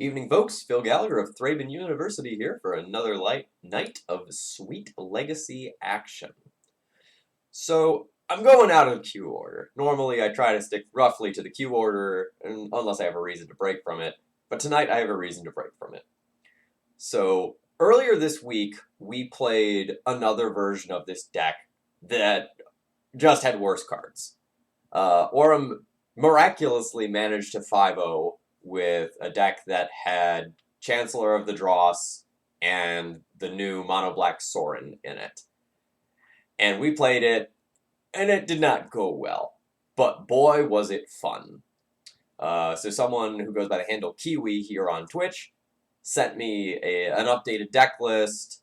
Evening, folks. Phil Gallagher of ThrabenU University here for another night of sweet legacy action. So, I'm going out of queue order. Normally, I try to stick roughly to the queue order, unless I have a reason to break from it. But tonight, I have a reason to break from it. So, earlier this week, we played another version of this deck that just had worse cards. Aurum miraculously managed to 5-0 with a deck that had Chancellor of the Dross and the new Mono Black Sorin in it. And we played it, and it did not go well. But boy, was it fun. So someone who goes by the handle Kiwi here on Twitch sent me an updated deck list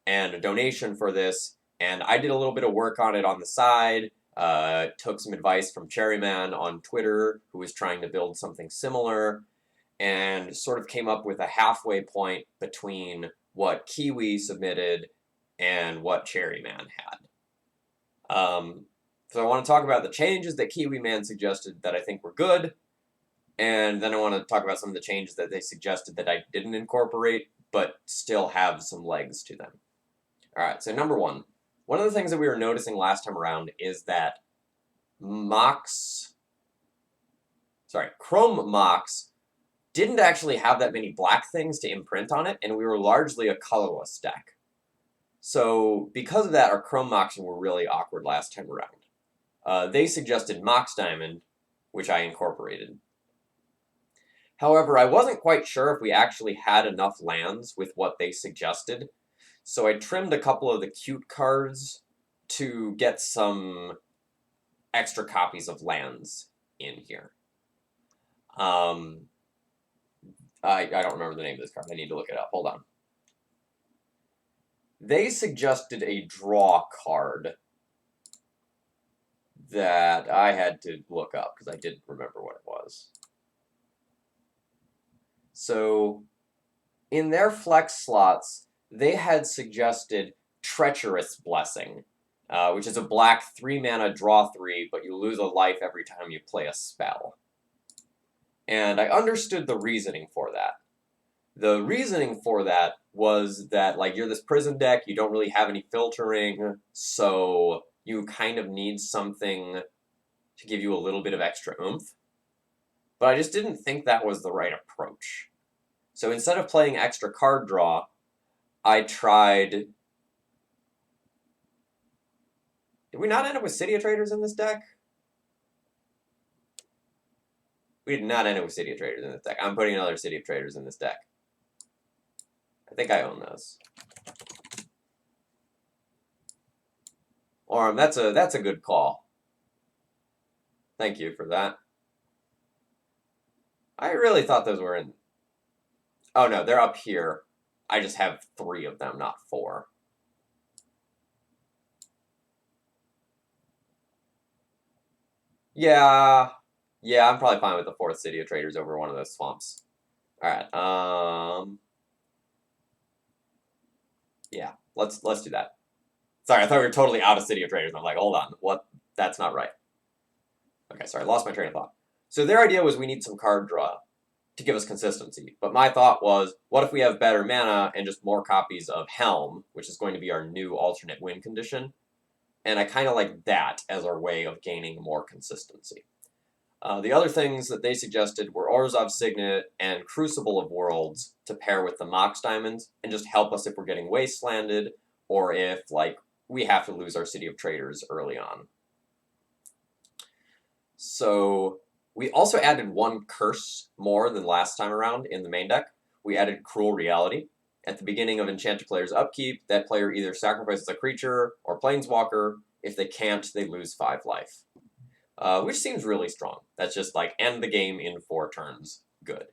and a donation for this, and I did a little bit of work on it on the side. Took some advice from Cherryman on Twitter, who was trying to build something similar, and sort of came up with a halfway point between what Kiwi submitted and what Cherryman had. So I want to talk about the changes that Kiwi Man suggested that I think were good, and then I want to talk about some of the changes that they suggested that I didn't incorporate, but still have some legs to them. Alright, so number one of the things that we were noticing last time around is that Chrome Mox didn't actually have that many black things to imprint on it, and we were largely a colorless deck. So because of that, our Chrome Moxing were really awkward last time around. They suggested Mox Diamond, which I incorporated. However, I wasn't quite sure if we actually had enough lands with what they suggested, so I trimmed a couple of the cute cards to get some extra copies of lands in here. I don't remember the name of this card. I need to look it up. Hold on. They suggested a draw card that I had to look up because I didn't remember what it was. So, in their flex slots, they had suggested Treacherous Blessing, which is a black 3-mana draw 3, but you lose a life every time you play a spell. And I understood the reasoning for that. The reasoning for that was that, like, you're this prison deck, you don't really have any filtering, so you kind of need something to give you a little bit of extra oomph. But I just didn't think that was the right approach. So instead of playing extra card draw, I tried... Did we not end up with City of Traders in this deck? We did not end up with City of Traders in this deck. I'm putting another City of Traders in this deck. I think I own those. Orm, that's a good call. Thank you for that. I really thought those were in... Oh no, they're up here. I just have 3 of them, not 4. Yeah, I'm probably fine with the 4th City of Traders over one of those swamps. Alright, yeah, let's do that. Sorry, I thought we were totally out of City of Traders. I'm like, hold on, what? That's not right. Okay, sorry, lost my train of thought. So their idea was we need some card draw to give us consistency. But my thought was, what if we have better mana and just more copies of Helm, which is going to be our new alternate win condition? And I kind of like that as our way of gaining more consistency. The other things that they suggested were Orzhov Signet and Crucible of Worlds to pair with the Mox Diamonds and just help us if we're getting wastelanded or if, like, we have to lose our City of Traders early on. So we also added 1 curse more than last time around in the main deck. We added Cruel Reality. At the beginning of Enchanted Player's upkeep, that player either sacrifices a creature or Planeswalker. If they can't, they lose 5 life. Which seems really strong. That's just like, end the game in 4 turns. Good.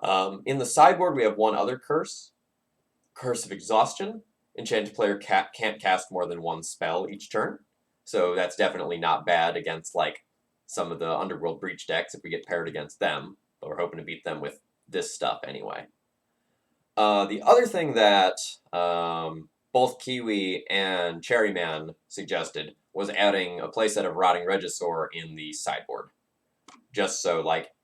In the sideboard, we have 1 other curse. Curse of Exhaustion. Enchanted player can't cast more than 1 spell each turn. So that's definitely not bad against, like, some of the Underworld Breach decks if we get paired against them. But we're hoping to beat them with this stuff anyway. The other thing that both Kiwi and Cherryman suggested was adding a playset of Rotting Regisaur in the sideboard. Just so, like,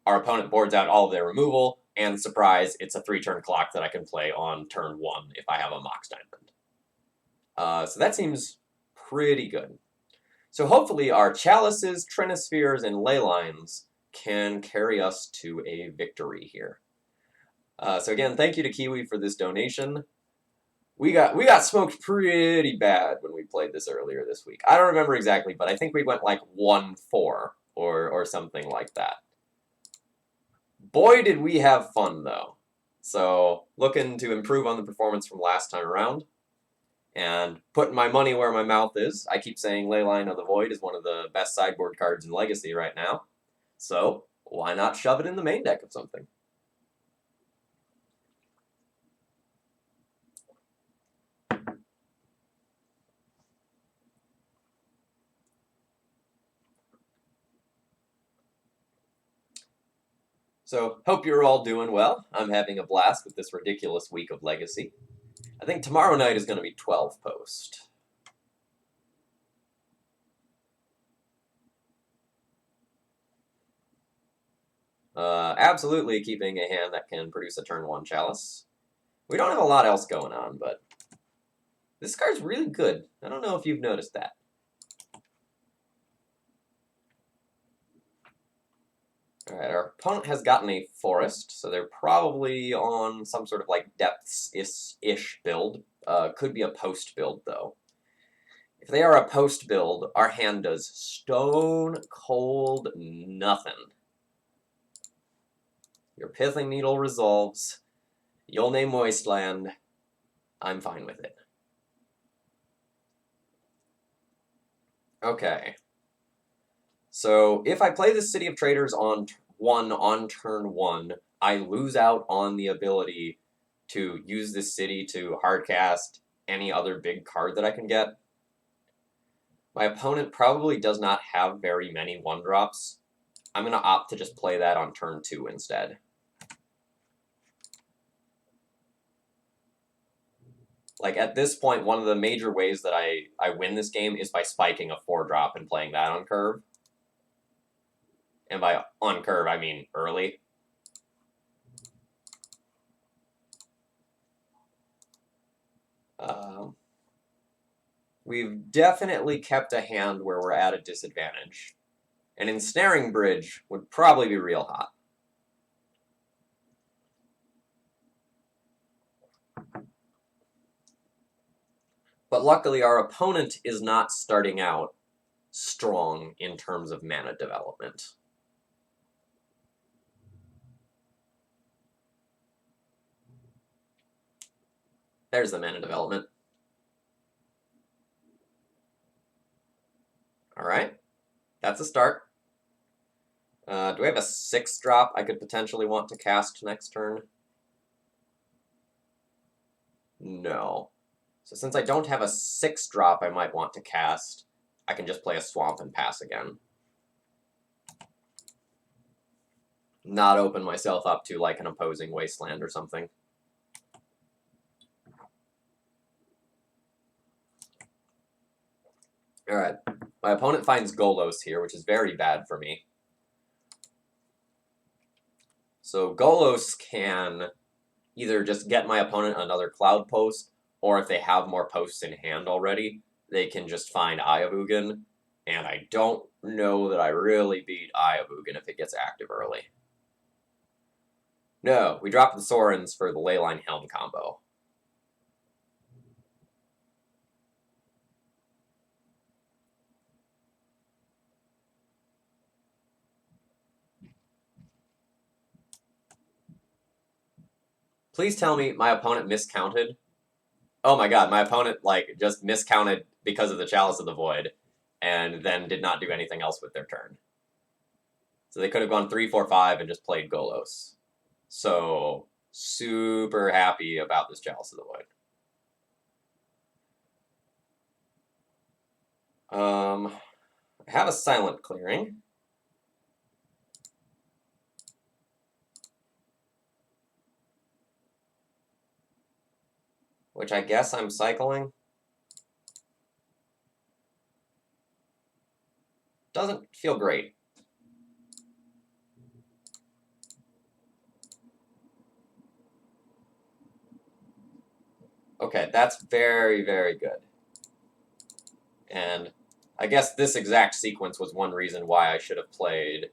our opponent boards out all of their removal, and surprise, it's a 3-turn clock that I can play on turn 1 if I have a Mox Diamond. So that seems pretty good. So hopefully our Chalices, Trinispheres, and Leylines can carry us to a victory here. So again, thank you to Kiwi for this donation. We got smoked pretty bad when we played this earlier this week. I don't remember exactly, but I think we went like 1-4 or something like that. Boy, did we have fun, though. So, looking to improve on the performance from last time around. And putting my money where my mouth is. I keep saying Leyline of the Void is one of the best sideboard cards in Legacy right now. So, why not shove it in the main deck of something? So, hope you're all doing well. I'm having a blast with this ridiculous week of Legacy. I think tomorrow night is going to be 12 post. Absolutely keeping a hand that can produce a turn 1 Chalice. We don't have a lot else going on, but this card's really good. I don't know if you've noticed that. Alright, our opponent has gotten a Forest, so they're probably on some sort of like depths-ish build. Could be a post build, though. If they are a post build, our hand does stone cold nothing. Your Pithing Needle resolves. You'll name Wasteland. I'm fine with it. Okay. So if I play the City of Traders on turn 1, I lose out on the ability to use this city to hardcast any other big card that I can get. My opponent probably does not have very many 1-drops. I'm going to opt to just play that on turn 2 instead. Like, at this point, one of the major ways that I win this game is by spiking a 4-drop and playing that on curve. And by on curve, I mean early. We've definitely kept a hand where we're at a disadvantage. And Ensnaring Bridge would probably be real hot. But luckily, our opponent is not starting out strong in terms of mana development. There's the mana development. Alright, that's a start. Do I have a 6-drop I could potentially want to cast next turn? No. So since I don't have a 6-drop I might want to cast, I can just play a Swamp and pass again. Not open myself up to like an opposing Wasteland or something. Alright, my opponent finds Golos here, which is very bad for me. So Golos can either just get my opponent another Cloud Post, or if they have more posts in hand already, they can just find Eye of Ugin, and I don't know that I really beat Eye of Ugin if it gets active early. No, we dropped the Sorens for the Leyline Helm combo. Please tell me my opponent miscounted. Oh my god, my opponent like just miscounted because of the Chalice of the Void, and then did not do anything else with their turn. So they could have gone 3-4-5 and just played Golos. So super happy about this Chalice of the Void. I have a Silent Clearing. Which I guess I'm cycling. Doesn't feel great. Okay, that's very, very good. And I guess this exact sequence was one reason why I should have played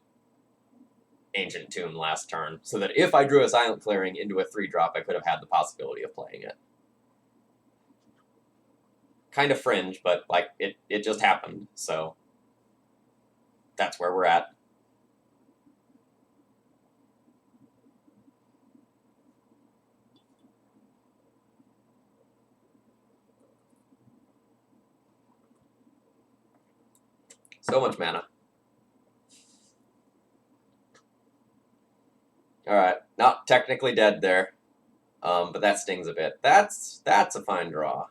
Ancient Tomb last turn, so that if I drew a Silent Clearing into a 3-drop, I could have had the possibility of playing it. Kind of fringe, but like it just happened, so that's where we're at. So much mana. Alright, not technically dead there, but that stings a bit. That's a fine draw.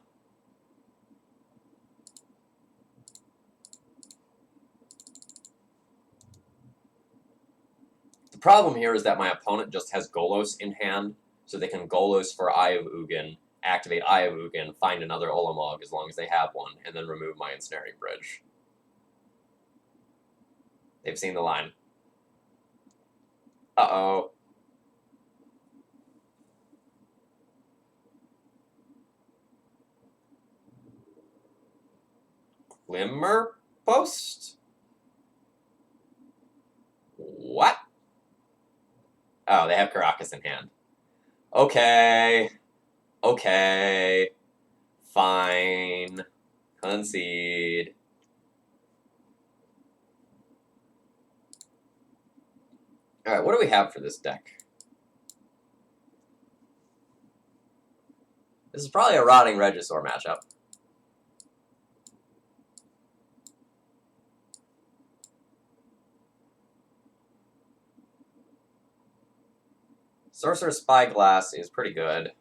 The problem here is that my opponent just has Golos in hand, so they can Golos for Eye of Ugin, activate Eye of Ugin, find another Olamog as long as they have one, and then remove my Ensnaring Bridge. They've seen the line. Uh-oh. Glimmer Post? What? Oh, they have Karakas in hand. Okay. Okay. Fine. Concede. Alright, what do we have for this deck? This is probably a Rotting Regisaur matchup. Sorcerer's Spyglass is pretty good.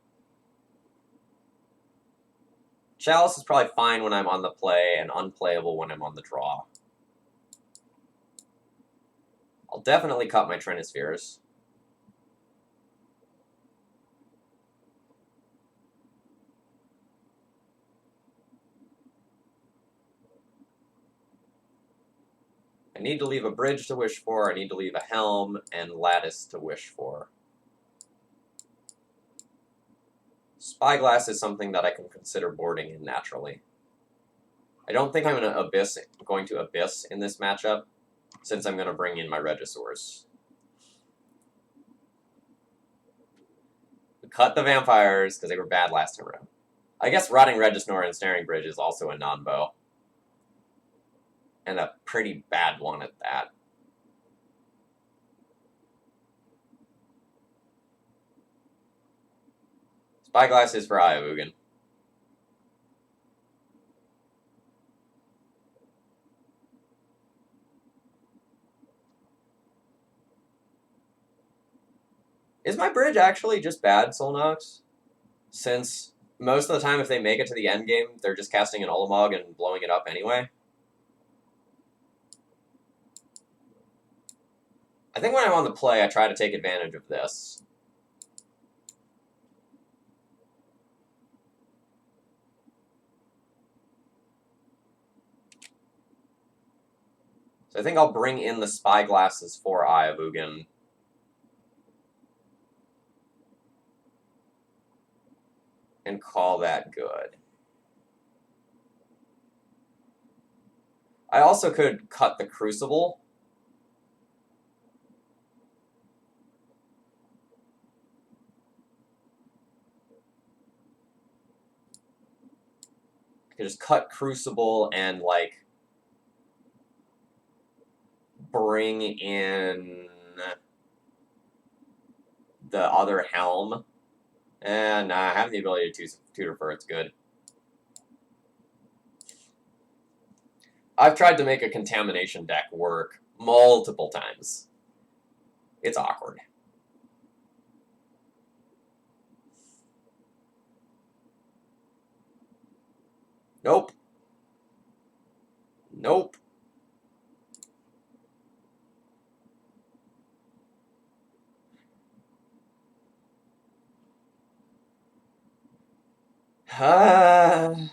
Chalice is probably fine when I'm on the play and unplayable when I'm on the draw. I'll definitely cut my Trinispheres. I need to leave a bridge to wish for, I need to leave a helm, and lattice to wish for. Spyglass is something that I can consider boarding in naturally. I don't think I'm going to Abyss in this matchup, since I'm going to bring in my Regisaurs. We cut the Vampires, because they were bad last time around. I guess Rotting Regisaur and Snaring Bridge is also a non-bow. And a pretty bad one at that. Spyglass is for Eye of Ugin. Is my bridge actually just bad, Solnox? Since most of the time if they make it to the end game, they're just casting an Olamog and blowing it up anyway? I think when I'm on the play, I try to take advantage of this. So I think I'll bring in the Spyglasses for Eye of Ugin. And call that good. I also could cut the Crucible. I could just cut Crucible and, like, bring in the other Helm. And having the ability to tutor for it's good. I've tried to make a Contamination deck work multiple times. It's awkward. Nope. Nope. I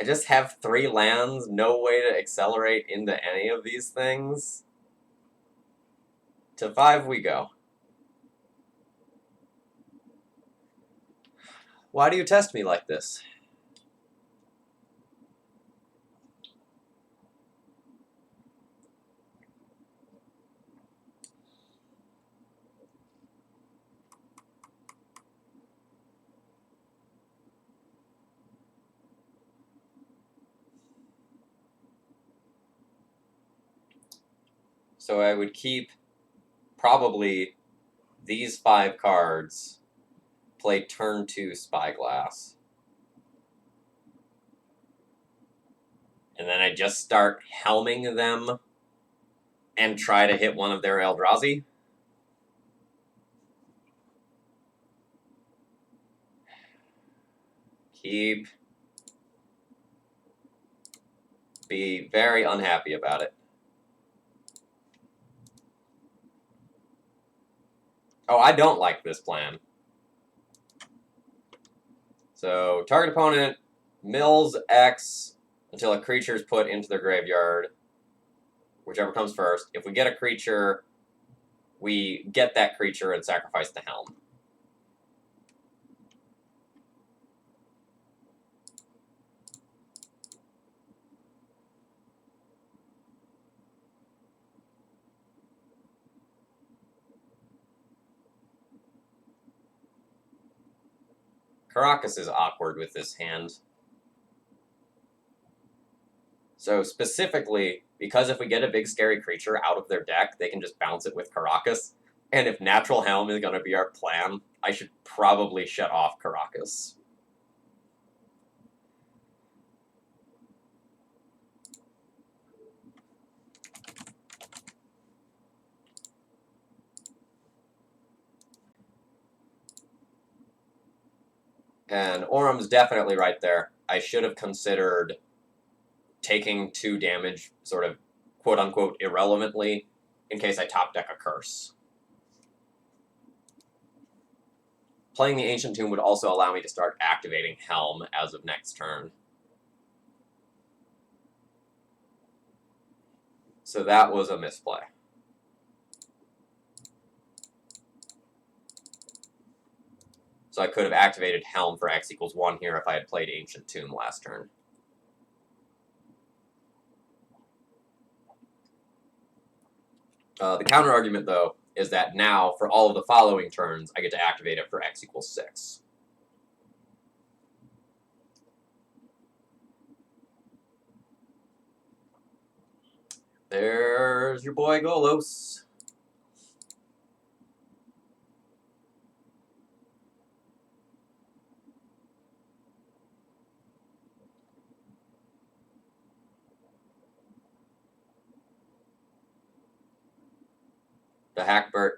just have 3 lands, no way to accelerate into any of these things. To 5 we go. Why do you test me like this? So I would keep probably these 5 cards, play turn 2 Spyglass. And then I just start helming them and try to hit one of their Eldrazi. Keep. Be very unhappy about it. Oh, I don't like this plan. So, target opponent mills X until a creature is put into their graveyard. Whichever comes first. If we get a creature, we get that creature and sacrifice the helm. Caracas is awkward with this hand. So specifically, because if we get a big scary creature out of their deck, they can just bounce it with Caracas. And if Natural Helm is going to be our plan, I should probably shut off Caracas. And Orum's definitely right there. I should have considered taking 2 damage sort of quote-unquote irrelevantly in case I top deck a curse. Playing the Ancient Tomb would also allow me to start activating Helm as of next turn. So that was a misplay. So I could have activated Helm for X equals 1 here if I had played Ancient Tomb last turn. The counter argument, though, is that now, for all of the following turns, I get to activate it for X equals 6. There's your boy Golos. The Hackbert.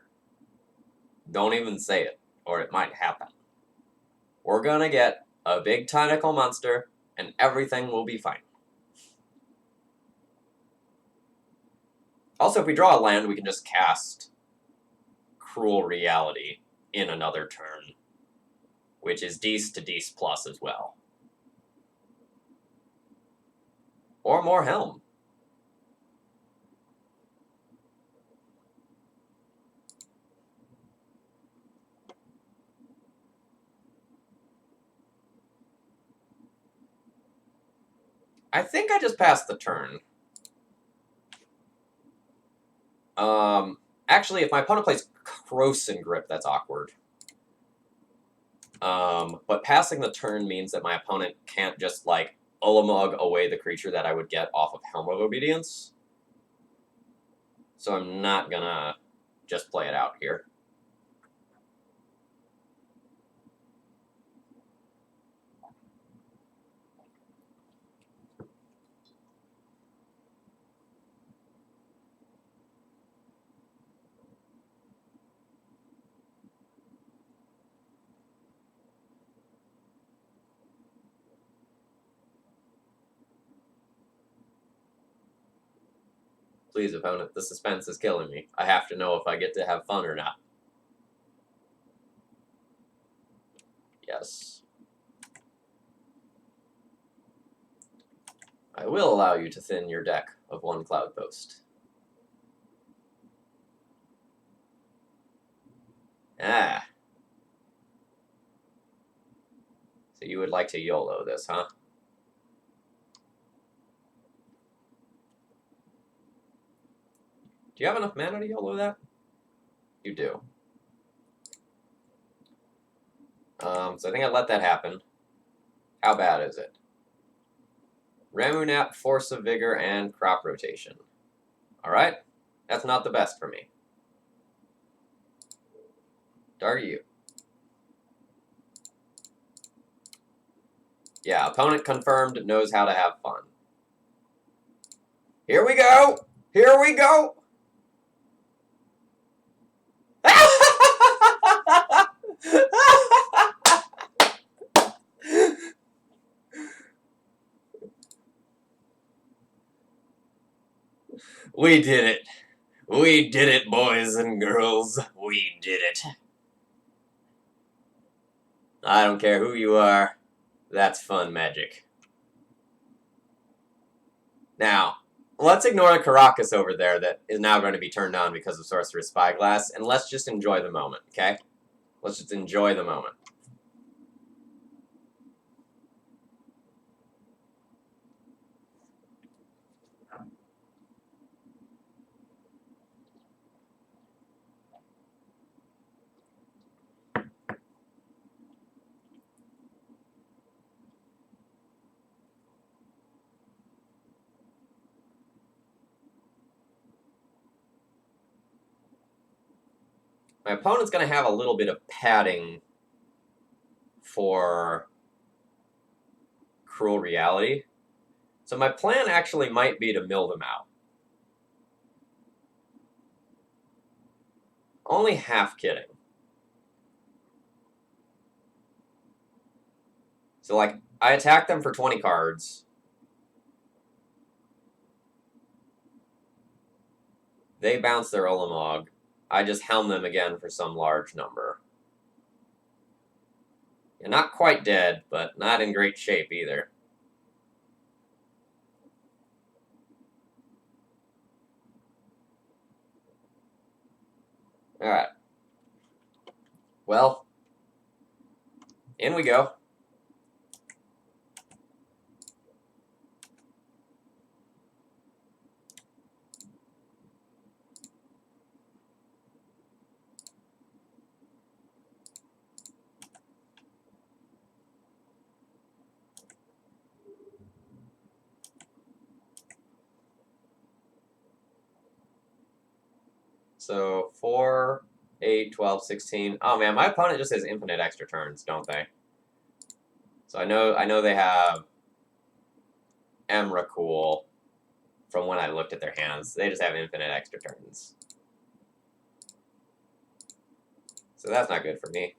Don't even say it, or it might happen. We're gonna get a big tentacle monster, and everything will be fine. Also, if we draw a land, we can just cast Cruel Reality in another turn, which is Dees to Dees plus as well. Or more Helm. I think I just passed the turn. Actually, if my opponent plays Krosan Grip, that's awkward. But passing the turn means that my opponent can't just, like, Ulamog away the creature that I would get off of Helm of Obedience. So I'm not gonna just play it out here. Please, opponent, the suspense is killing me. I have to know if I get to have fun or not. Yes. I will allow you to thin your deck of 1 Cloud Post. Ah. So you would like to YOLO this, huh? Do you have enough mana to YOLO that? You do. So I think I let that happen. How bad is it? Ramunap, Force of Vigor, and Crop Rotation. Alright? That's not the best for me. Dark you. Yeah, opponent confirmed knows how to have fun. Here we go! Here we go! We did it. We did it, boys and girls. We did it. I don't care who you are. That's fun magic. Now, let's ignore the Caracas over there that is now going to be turned on because of Sorcerer's Spyglass, and let's just enjoy the moment, okay? Let's just enjoy the moment. My opponent's going to have a little bit of padding for Cruel Reality. So my plan actually might be to mill them out. Only half kidding. So, like, I attack them for 20 cards. They bounce their Ulamog. I just helm them again for some large number. You're not quite dead, but not in great shape either. Alright. Well, in we go. So 4, 8, 12, 16. Oh man, my opponent just has infinite extra turns, don't they? So I know they have Emrakul from when I looked at their hands. They just have infinite extra turns. So that's not good for me.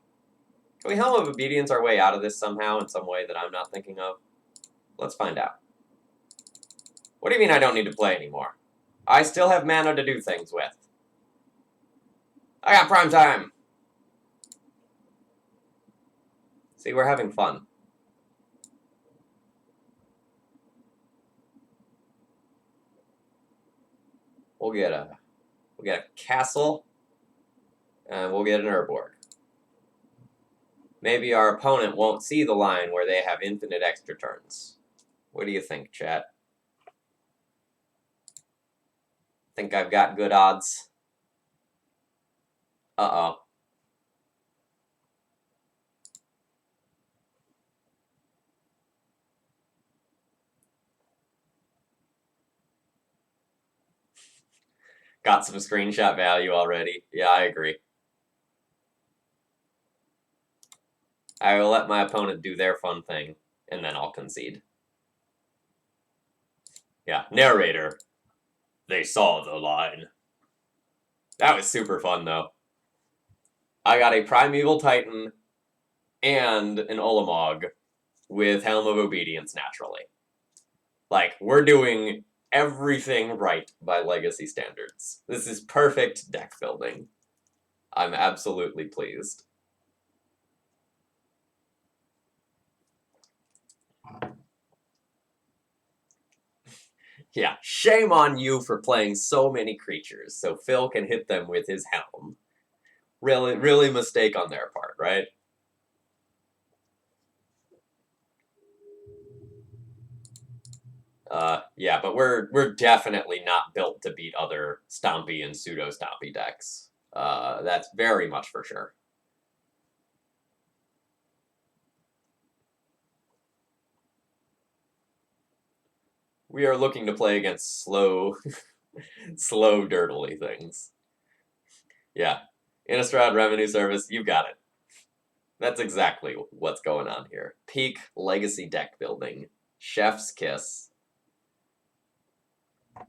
Can we Helm of Obedience our way out of this somehow in some way that I'm not thinking of? Let's find out. What do you mean I don't need to play anymore? I still have mana to do things with. I got prime time! See, we're having fun. We'll get a castle, and we'll get an Urborg. Maybe our opponent won't see the line where they have infinite extra turns. What do you think, chat? Think I've got good odds? Uh-oh. Got some screenshot value already. Yeah, I agree. I will let my opponent do their fun thing, and then I'll concede. Yeah, narrator. They saw the line. That was super fun, though. I got a Primeval Titan and an Ulamog with Helm of Obedience naturally. Like, we're doing everything right by Legacy standards. This is perfect deck building. I'm absolutely pleased. Yeah, shame on you for playing so many creatures so Phil can hit them with his helm. Really mistake on their part, right? Yeah, but we're definitely not built to beat other Stompy and pseudo Stompy decks. That's very much for sure. We are looking to play against slow, slow, dirtily things. Yeah, Innistrad Revenue Service, you got it. That's exactly what's going on here. Peak legacy deck building. Chef's kiss.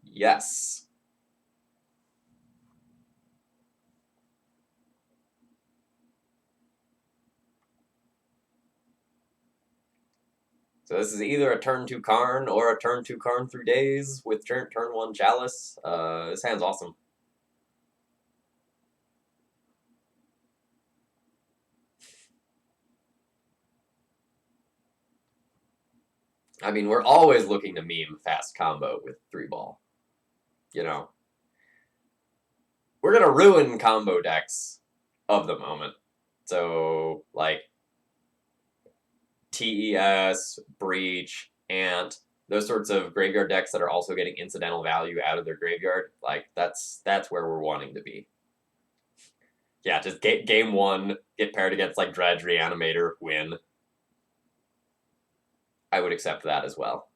Yes. So this is either a turn 2 Karn or a turn 2 Karn through days with turn 1 Chalice. This hand's awesome. I mean, we're always looking to meme fast combo with 3-ball. You know, we're gonna ruin combo decks of the moment. So like TES, Breach, Ant, those sorts of graveyard decks that are also getting incidental value out of their graveyard. Like that's where we're wanting to be. Yeah, just game 1, get paired against like Dredge, Reanimator, win. I would accept that as well.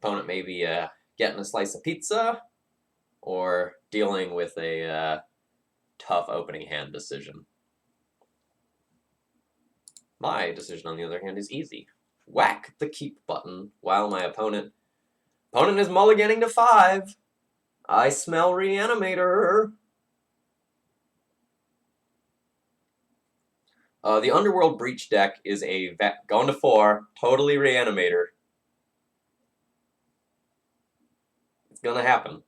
Opponent maybe getting a slice of pizza or dealing with a tough opening hand decision. My decision, on the other hand, is easy. Whack the keep button while my opponent is mulliganing to 5. I smell Reanimator. The Underworld Breach deck is a going to 4, totally Reanimator. It's gonna happen.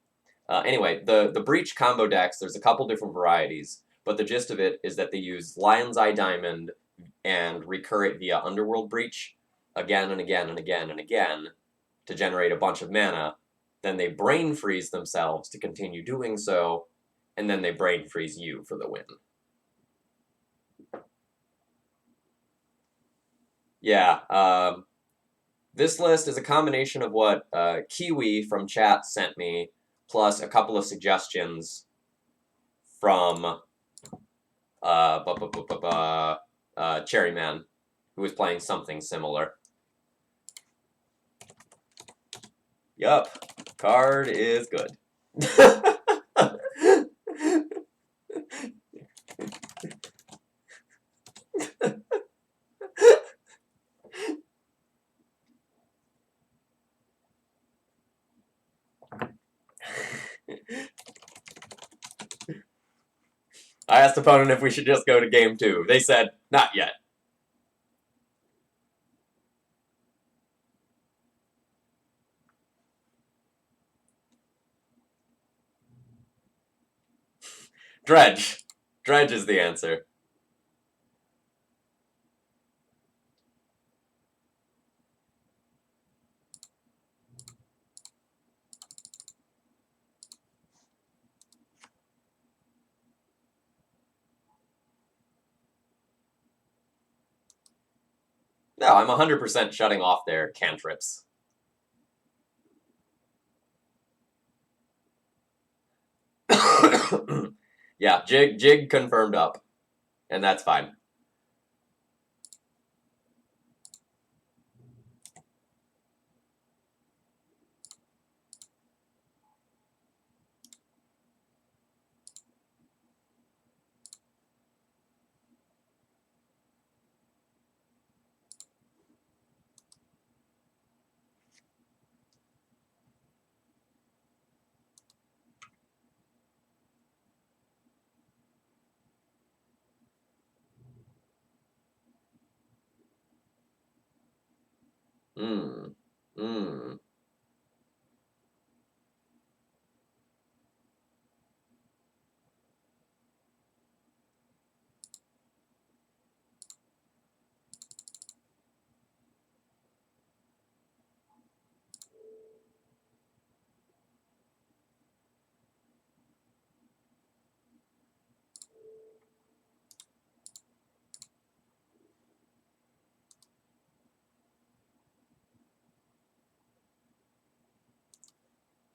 Anyway, the Breach combo decks, there's a couple different varieties, but the gist of it is that they use Lion's Eye Diamond and recur it via Underworld Breach again and again and again and again to generate a bunch of mana. Then they brain freeze themselves to continue doing so, and then they brain freeze you for the win. Yeah, this list is a combination of what Kiwi from chat sent me, plus a couple of suggestions from Cherryman, who was playing something similar. Yup, card is good. I asked opponent if we should just go to game 2. They said, not yet. Dredge. Dredge is the answer. No, I'm 100% shutting off their cantrips. Yeah, Jig confirmed up, and that's fine. Hmm. Hmm.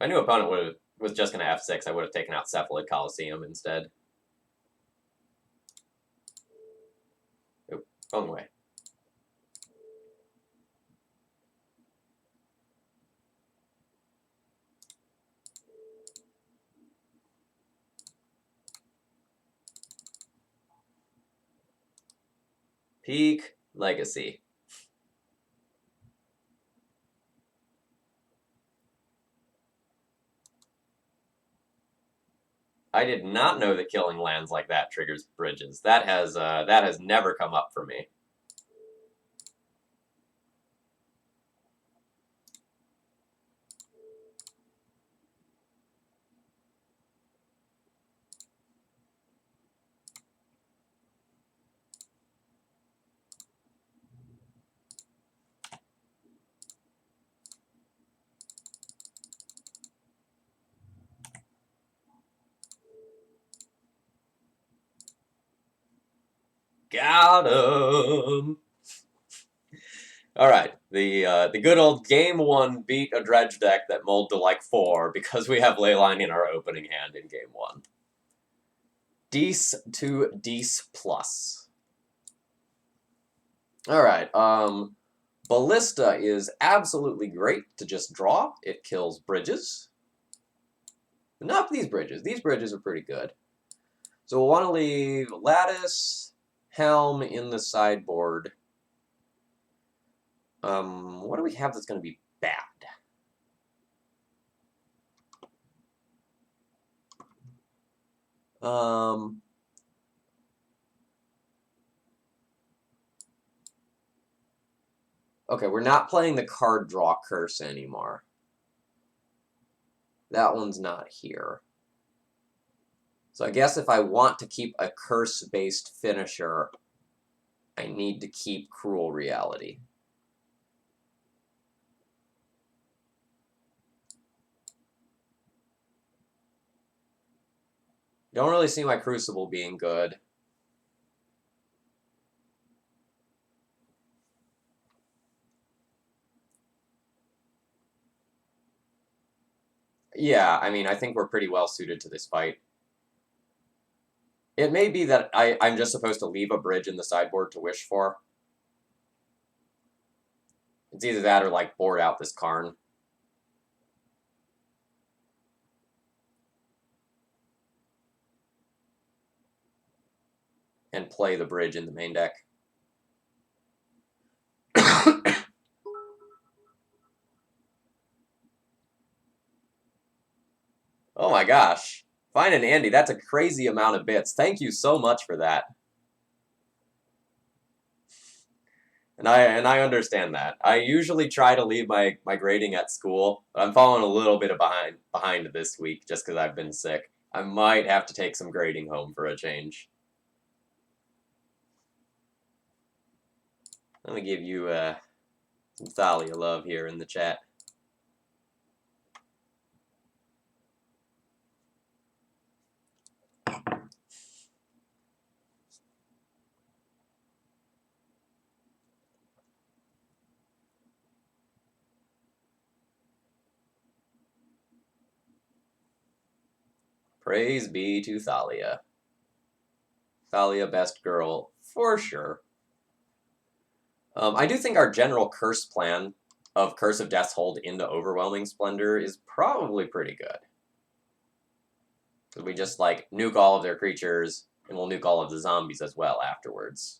I knew opponent was just going to f6, I would have taken out Cephalid Coliseum instead. Oop, wrong way. Peak Legacy. I did not know that killing lands like that triggers bridges. That has never come up for me. Got him. All right, the good old game one beat a dredge deck that mulled to like 4 because we have Leyline in our opening hand in game 1. Dece to Dece plus. All right, Ballista is absolutely great to just draw. It kills bridges. Not these bridges. These bridges are pretty good. So we'll want to leave Lattice, Helm in the sideboard. What do we have that's going to be bad? Okay, we're not playing the card draw curse anymore. That one's not here. So I guess if I want to keep a curse-based finisher, I need to keep Cruel Reality. Don't really see my Crucible being good. Yeah, I mean, I think we're pretty well suited to this fight. It may be that I'm just supposed to leave a bridge in the sideboard to wish for. It's either that or, like, board out this Karn. And play the bridge in the main deck. Oh my gosh. Fine and Andy, that's a crazy amount of bits. Thank you so much for that. And I understand that. I usually try to leave my grading at school, but I'm falling a little bit behind this week just because I've been sick. I might have to take some grading home for a change. Let me give you some Thalia love here in the chat. Praise be to Thalia. Thalia, best girl, for sure. I do think our general curse plan of Curse of Death's Hold into Overwhelming Splendor is probably pretty good. So we just, like, nuke all of their creatures, and we'll nuke all of the zombies as well afterwards.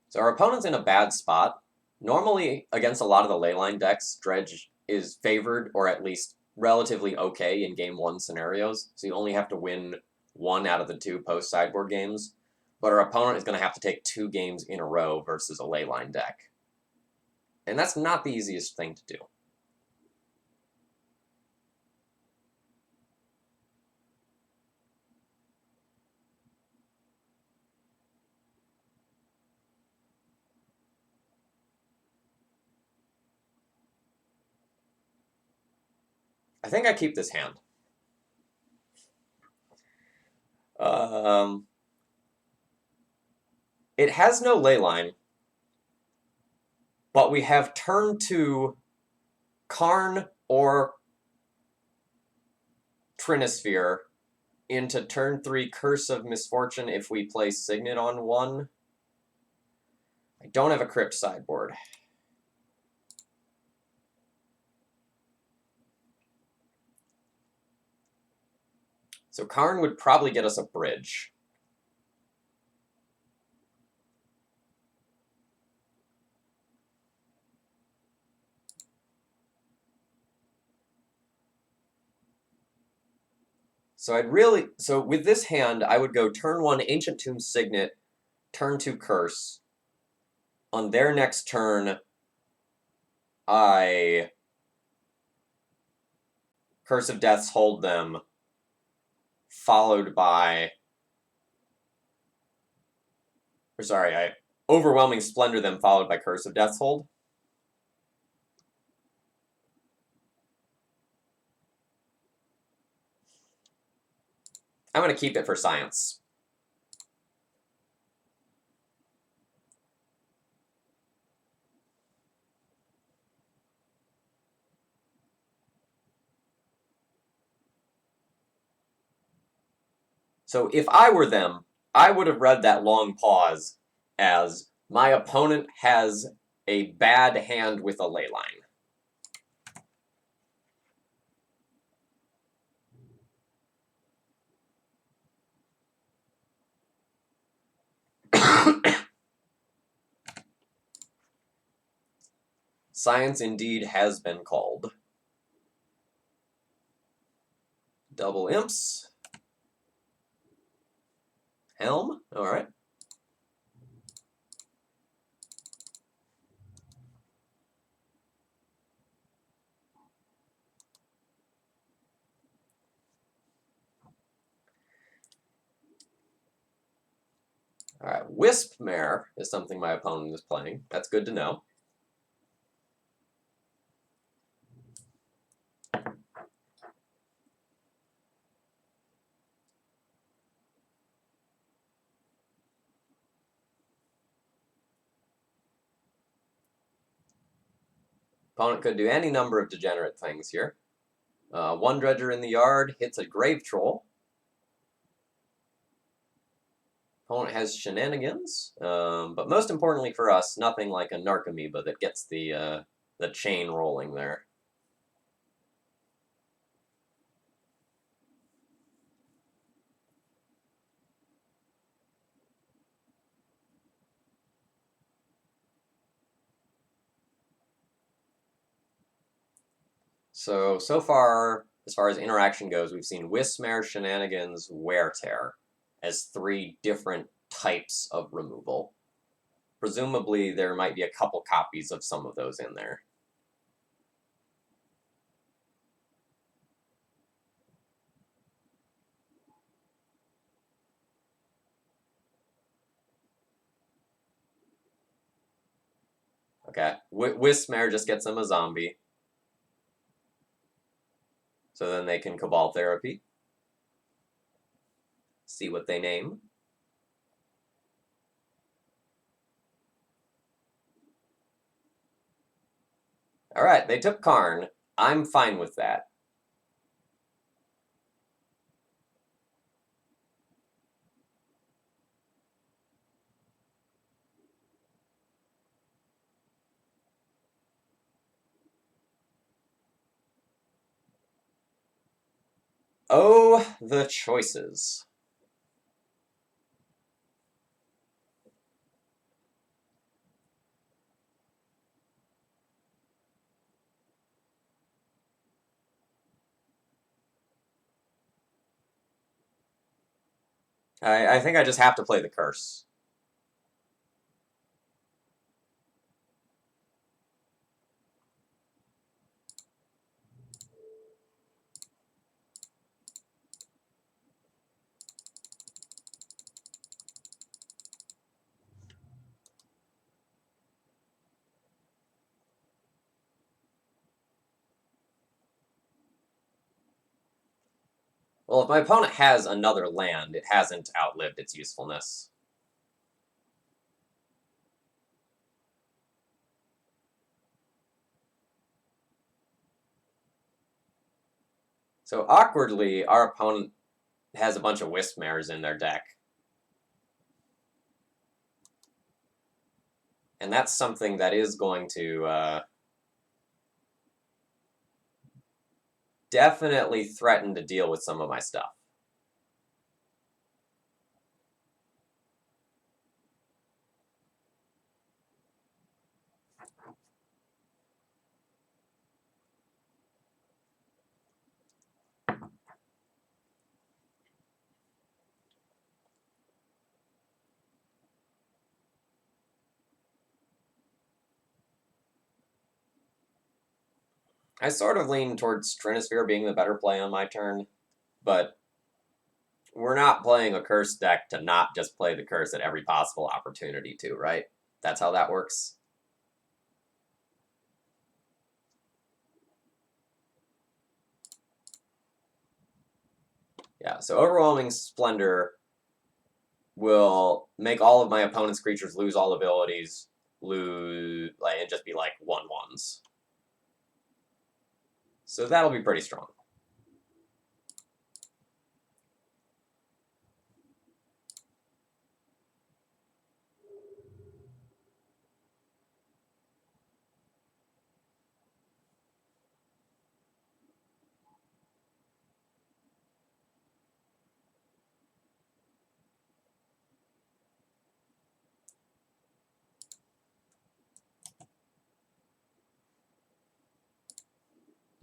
So our opponent's in a bad spot. Normally, against a lot of the Leyline decks, Dredge is favored, or at least relatively okay in Game 1 scenarios, so you only have to win 1 out of the 2 post-sideboard games. But our opponent is going to have to take 2 games in a row versus a Leyline deck. And that's not the easiest thing to do. I think I keep this hand. Um, it has no ley line, but we have turn 2 Karn or Trinisphere into turn 3 Curse of Misfortune if we play Signet on 1. I don't have a Crypt sideboard. So Karn would probably get us a bridge. So with this hand, I would go turn 1 Ancient Tomb Signet, turn 2 Curse. On their next turn, I Curse of Deaths hold them, followed by... Or sorry, I Overwhelming Splendor them, followed by Curse of Death's hold. I'm going to keep it for science. So if I were them, I would have read that long pause as my opponent has a bad hand with a ley line. Science indeed has been called. Double imps. Helm, alright. Alright, Wispmare is something my opponent is playing. That's good to know. Opponent could do any number of degenerate things here. One Dredger in the yard hits a Grave Troll. Opponent has shenanigans, but most importantly for us, nothing like a Narcomoeba that gets the chain rolling there. So far, as far as interaction goes, we've seen Wismare, Shenanigans, Wear Tear as 3 different types of removal. Presumably, there might be a couple copies of some of those in there. Okay, Wismare just gets them a zombie. So then they can Cabal Therapy. See what they name. Alright, they took Karn. I'm fine with that. Oh, the choices. I think I just have to play the curse. Well, if my opponent has another land, it hasn't outlived its usefulness. So awkwardly, our opponent has a bunch of Wisp-mares in their deck. And that's something that is going to definitely threaten to deal with some of my stuff. I sort of lean towards Stratosphere being the better play on my turn, but we're not playing a curse deck to not just play the curse at every possible opportunity too, right? That's how that works. Yeah, so Overwhelming Splendor will make all of my opponent's creatures lose all abilities, and just be like 1/1s. So that'll be pretty strong.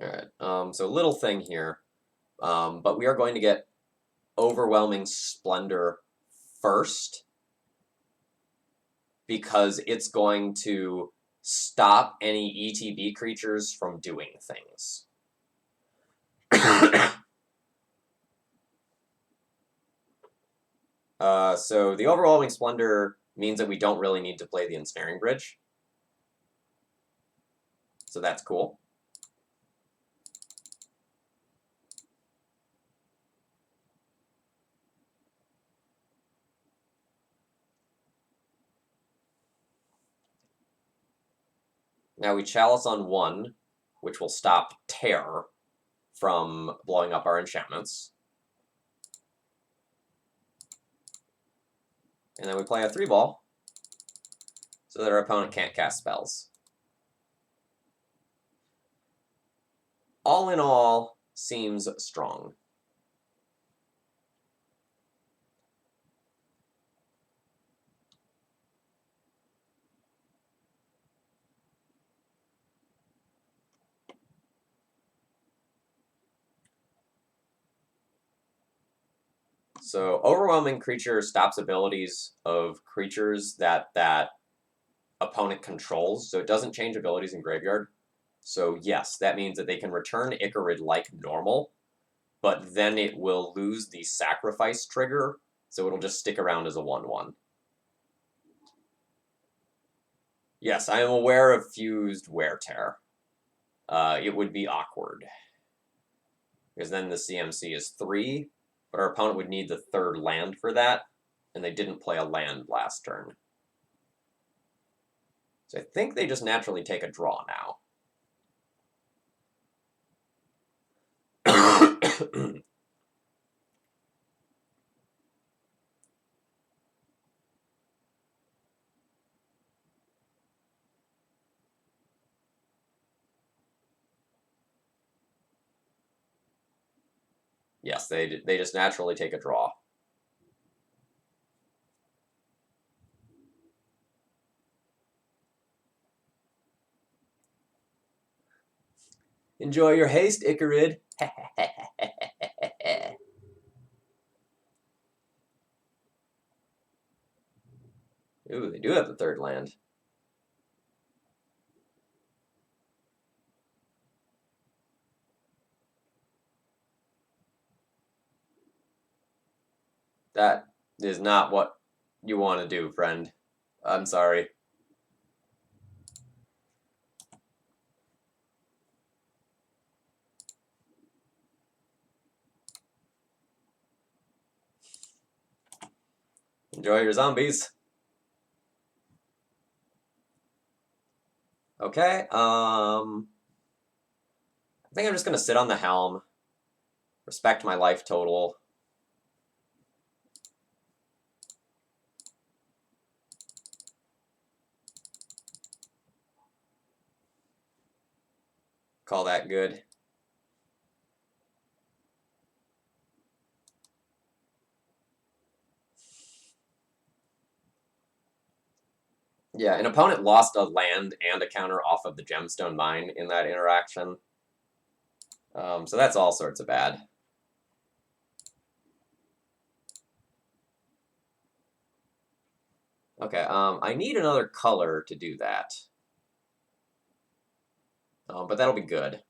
Alright, so little thing here, but we are going to get Overwhelming Splendor first because it's going to stop any ETB creatures from doing things. So the Overwhelming Splendor means that we don't really need to play the Ensnaring Bridge. So that's cool. Now we Chalice on 1, which will stop Terror from blowing up our enchantments. And then we play a 3-ball so that our opponent can't cast spells. All in all, seems strong. So Overwhelming Creature stops abilities of creatures that opponent controls, so it doesn't change abilities in Graveyard. So yes, that means that they can return Icarid like normal, but then it will lose the sacrifice trigger, so it'll just stick around as a 1/1. Yes, I am aware of Fused Wear Tear. It would be awkward. Because then the CMC is 3, but our opponent would need the 3rd land for that, and they didn't play a land last turn. So I think they just naturally take a draw now. Yes, they just naturally take a draw. Enjoy your haste, Icarid. Ooh, they do have the 3rd land. That is not what you want to do, friend. I'm sorry. Enjoy your zombies. Okay, I think I'm just gonna sit on the helm, respect my life total. Call that good. Yeah, an opponent lost a land and a counter off of the gemstone mine in that interaction. So that's all sorts of bad. Okay, I need another color to do that. But that'll be good.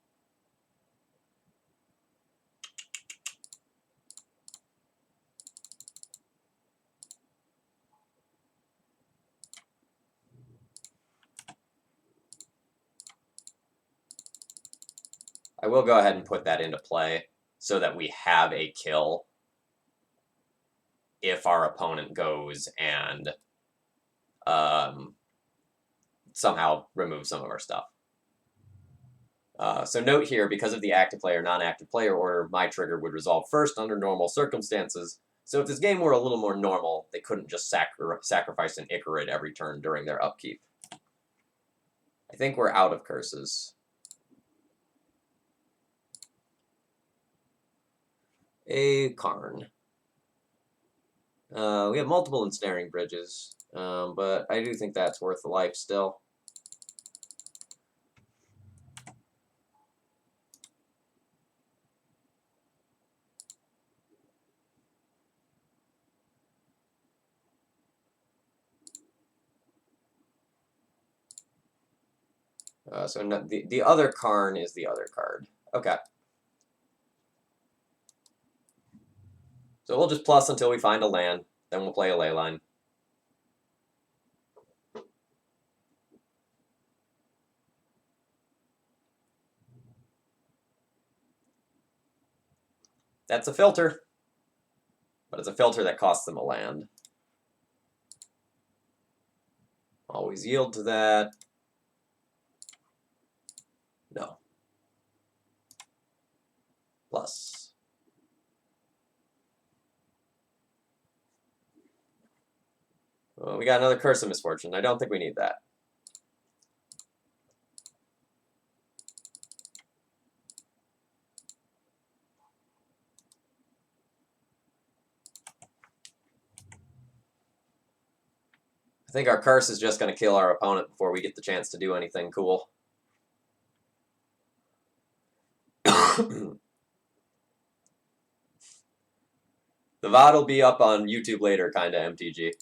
I will go ahead and put that into play so that we have a kill if our opponent goes and somehow removes some of our stuff. So note here, because of the active player, non-active player order, my trigger would resolve first under normal circumstances. So if this game were a little more normal, they couldn't just sacrifice an Icarid every turn during their upkeep. I think we're out of curses. A Karn. We have multiple ensnaring bridges, but I do think that's worth the life still. So no, the other Karn is the other card. Okay. So we'll just plus until we find a land, then we'll play a leyline. That's a filter, but it's a filter that costs them a land. Always yield to that. No. Plus. Well, we got another Curse of Misfortune. I don't think we need that. I think our Curse is just going to kill our opponent before we get the chance to do anything cool. The VOD will be up on YouTube later, kind of MTG.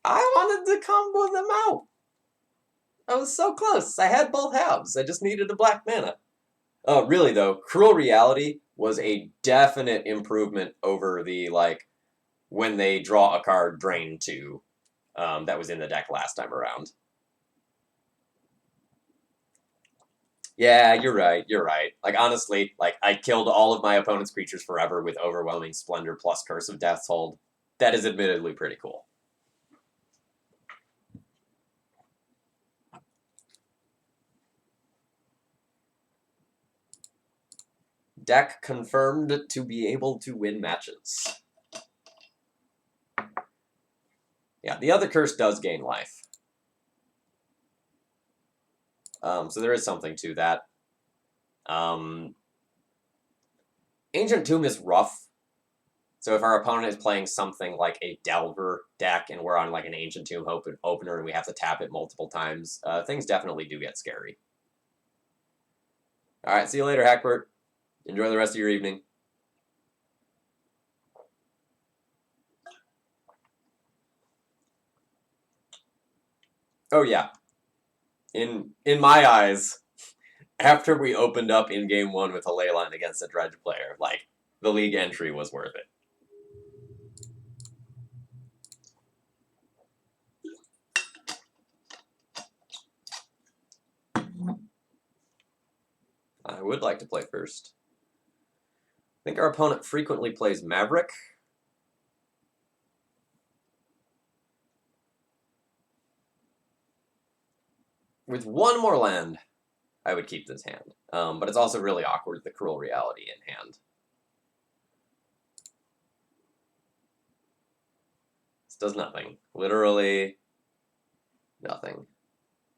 I wanted to combo them out. I was so close. I had both halves. I just needed a black mana. Oh, really though, Cruel Reality was a definite improvement over the when they draw a card drain 2 that was in the deck last time around. Yeah, you're right. You're right. Honestly, I killed all of my opponent's creatures forever with Overwhelming Splendor plus Curse of Death's Hold. That is admittedly pretty cool. Deck confirmed to be able to win matches. Yeah, the other curse does gain life. So there is something to that. Ancient Tomb is rough. So if our opponent is playing something like a Delver deck and we're on an Ancient Tomb opener and we have to tap it multiple times, things definitely do get scary. All right, see you later, Hackbert. Enjoy the rest of your evening. Oh yeah. In my eyes, after we opened up in game 1 with a Leyline against a Dredge player, the league entry was worth it. I would like to play first. I think our opponent frequently plays Maverick. With one more land, I would keep this hand. But it's also really awkward, the cruel reality in hand. This does nothing. Literally nothing.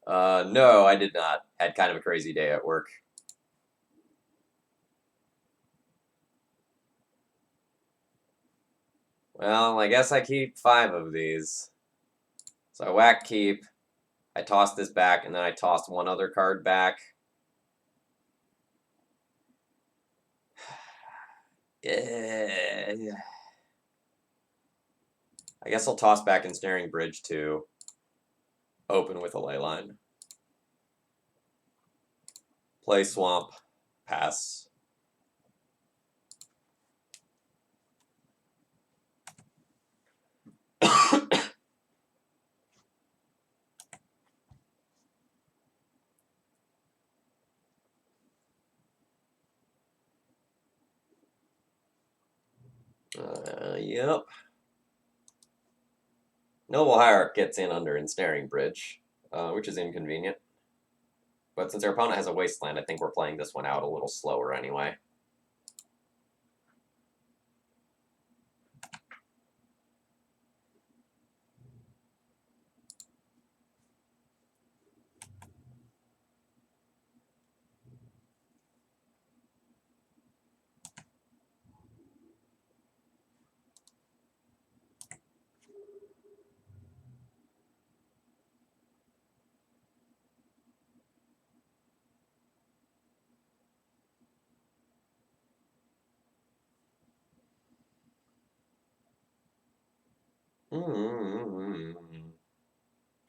No, I did not. Had kind of a crazy day at work. Well, I guess I keep 5 of these. So I whack keep. I toss this back, and then I toss one other card back. I guess I'll toss back Ensnaring Bridge to open with a Leyline. Play Swamp. Pass. Yep. Noble Hierarch gets in under Ensnaring Bridge, which is inconvenient. But since our opponent has a Wasteland, I think we're playing this one out a little slower anyway.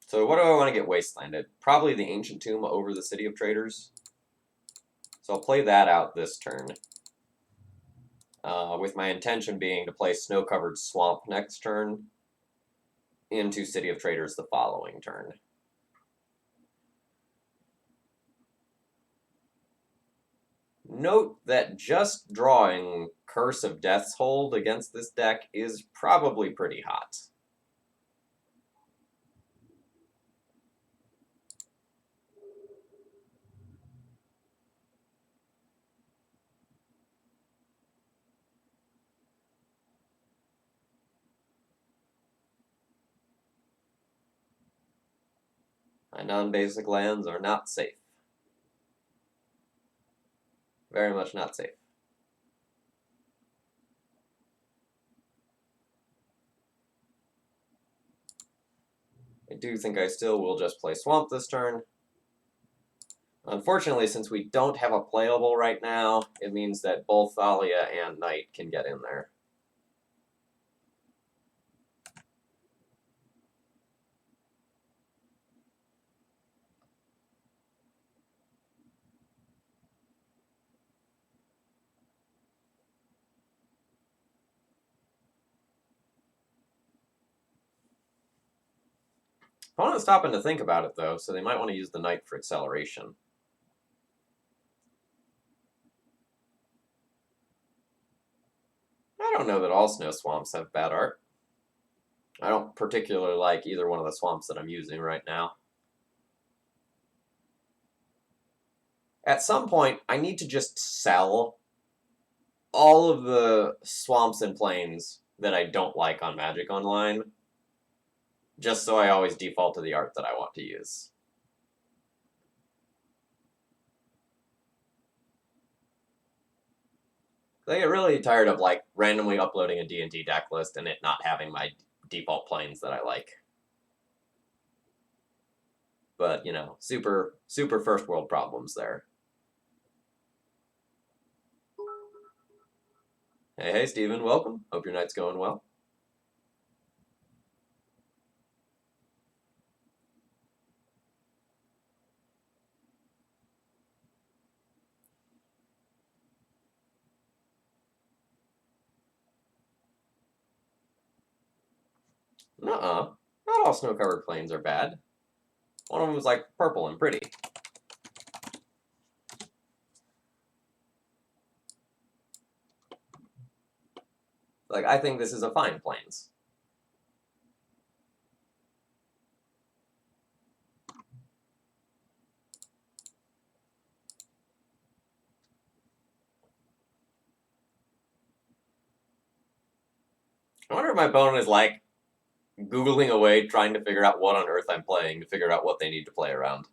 So what do I want to get Wastelanded? Probably the Ancient Tomb over the City of Traders. So I'll play that out this turn. With my intention being to play Snow-Covered Swamp next turn into City of Traders the following turn. Note that just drawing Curse of Death's Hold against this deck is probably pretty hot. My non-basic lands are not safe. Very much not safe. I do think I still will just play Swamp this turn. Unfortunately, since we don't have a playable right now, it means that both Thalia and Knight can get in there. Opponent's stopping to think about it, though, so they might want to use the Knight for acceleration. I don't know that all snow swamps have bad art. I don't particularly like either one of the swamps that I'm using right now. At some point, I need to just sell all of the swamps and plains that I don't like on Magic Online, just so I always default to the art that I want to use. I get really tired of like randomly uploading a D&D deck list and it not having my default planes that I like. But, you know, super first world problems there. Hey, Steven, welcome. Hope your night's going well. Nuh-uh. Not all snow-covered plains are bad. One of them was like purple and pretty. Like, I think this is a fine plains. I wonder if my opponent is, like, Googling away, trying to figure out what on earth I'm playing to figure out what they need to play around.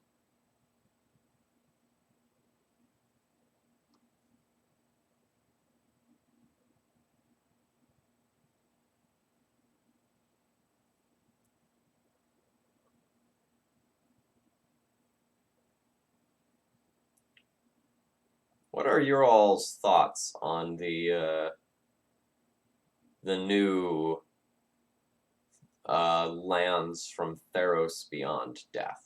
What are your all's thoughts on the new lands from Theros Beyond Death?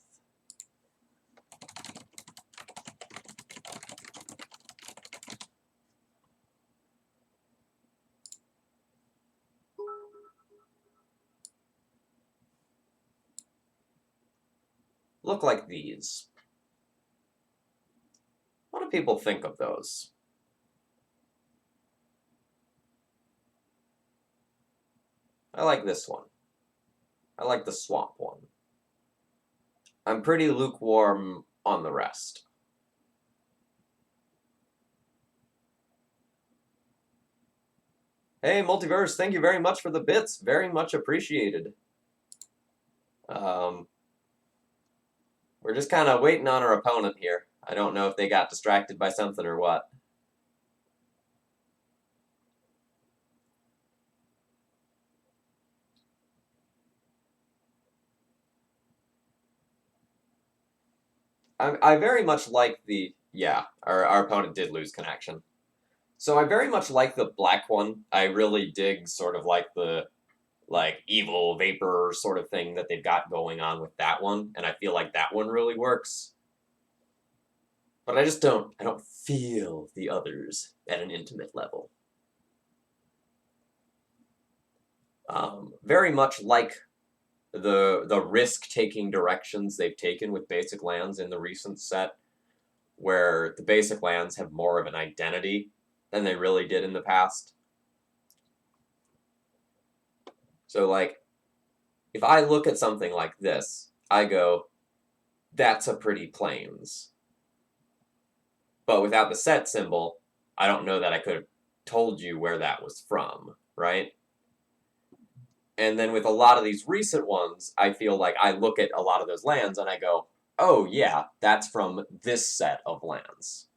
Look like these. What do people think of those? I like this one. I like the swamp one. I'm pretty lukewarm on the rest. Hey, Multiverse, thank you very much for the bits. Very much appreciated. We're just kind of waiting on our opponent here. I don't know if they got distracted by something or what. I very much like the... Yeah, our opponent did lose connection. So I very much like the black one. I really dig sort of like the evil vapor sort of thing that they've got going on with that one, and I feel like that one really works. But I don't feel the others at an intimate level. Very much like the risk-taking directions they've taken with basic lands in the recent set, where the basic lands have more of an identity than they really did in the past. So, like, if I look at something like this, I go, that's a pretty plains. But without the set symbol, I don't know that I could have told you where that was from, right? And then with a lot of these recent ones, I feel like I look at a lot of those lands and I go, oh yeah, that's from this set of lands.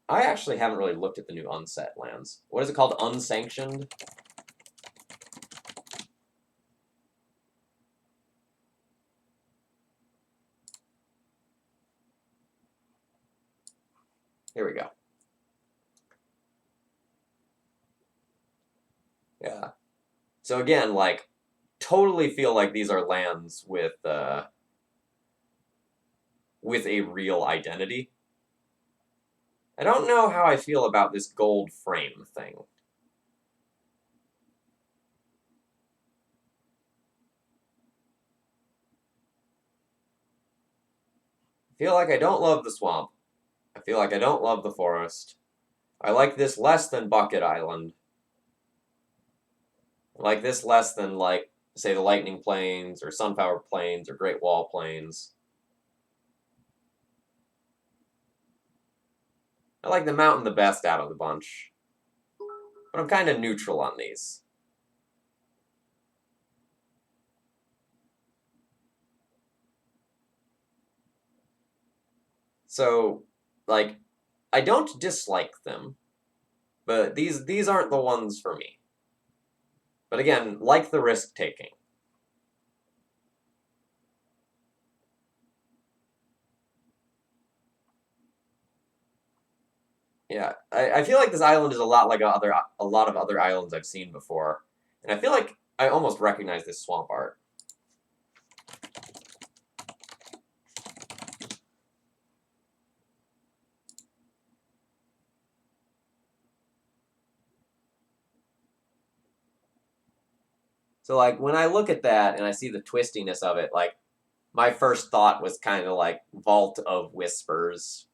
I actually haven't really looked at the new unset lands. What is it called? Unsanctioned? Here we go. Yeah. So again, like, totally feel like these are lands with a real identity. I don't know how I feel about this gold frame thing. I feel like I don't love the swamp. I feel like I don't love the forest. I like this less than Bucket Island. I like this less than, like, say, the Lightning Plains, or Sunflower Plains, or Great Wall Plains. I like the mountain the best out of the bunch. But I'm kind of neutral on these. So, like, I don't dislike them, but these aren't the ones for me. But again, like the risk taking. Yeah, I feel like this island is a lot like a lot of other islands I've seen before, and I feel like I almost recognize this swamp art. So like when I look at that and I see the twistiness of it, like my first thought was kind of like Vault of Whispers.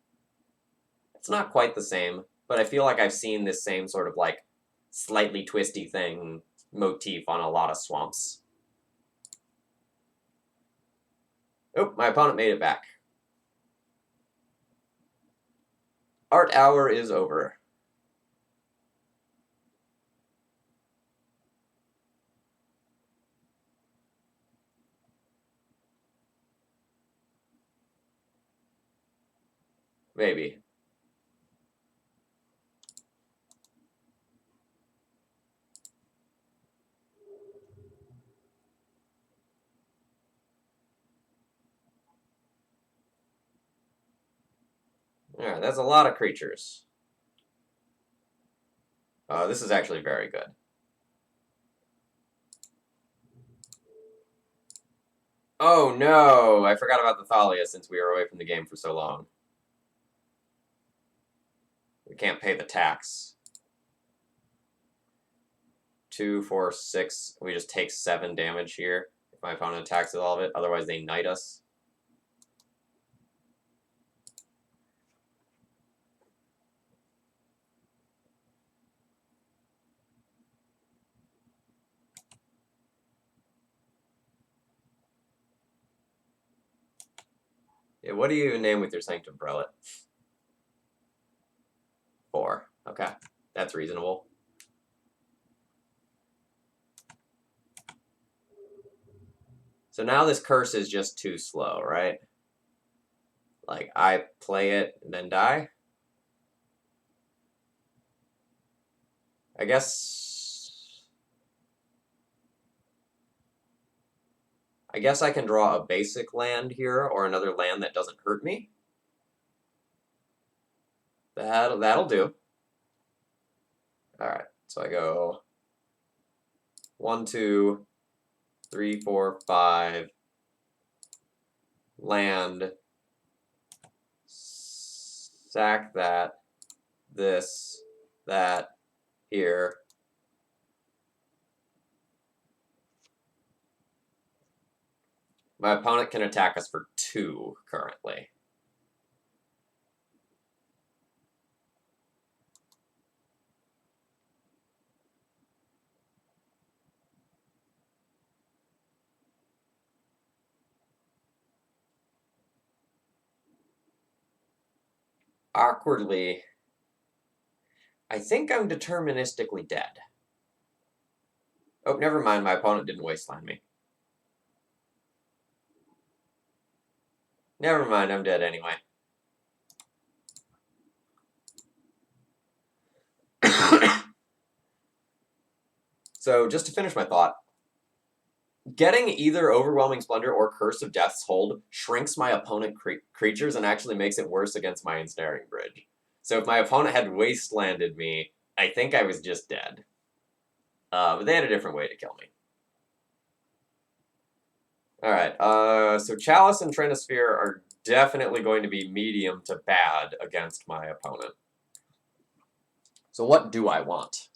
It's not quite the same. but I feel like I've seen this same sort of like slightly twisty thing motif on a lot of swamps. Oh, my opponent made it back. Art hour is over. Maybe. Alright, that's a lot of creatures. This is actually very good. Oh no! I forgot about the Thalia since we were away from the game for so long. We can't pay the tax. 2, 4, 6. We just take 7 damage here if my opponent attacks with all of it. Otherwise, they knight us. Yeah, what do you even name with your Sanctum Prelate? 4. Okay, that's reasonable. So now this curse is just too slow, right? Like, I play it and then die? I guess I can draw a basic land here, or another land that doesn't hurt me. That'll do. Alright, so I go 1, 2, 3, 4, 5. Land. Sack that. This. That. Here. My opponent can attack us for 2 currently. Awkwardly, I think I'm deterministically dead. Oh, never mind. My opponent didn't wasteland me. Never mind. I'm dead anyway. So, just to finish my thought, getting either Overwhelming Splendor or Curse of Death's Hold shrinks my opponent creatures and actually makes it worse against my Ensnaring Bridge. So if my opponent had wastelanded me, I think I was just dead. But they had a different way to kill me. Alright, so Chalice and Trinisphere are definitely going to be medium to bad against my opponent. So what do I want?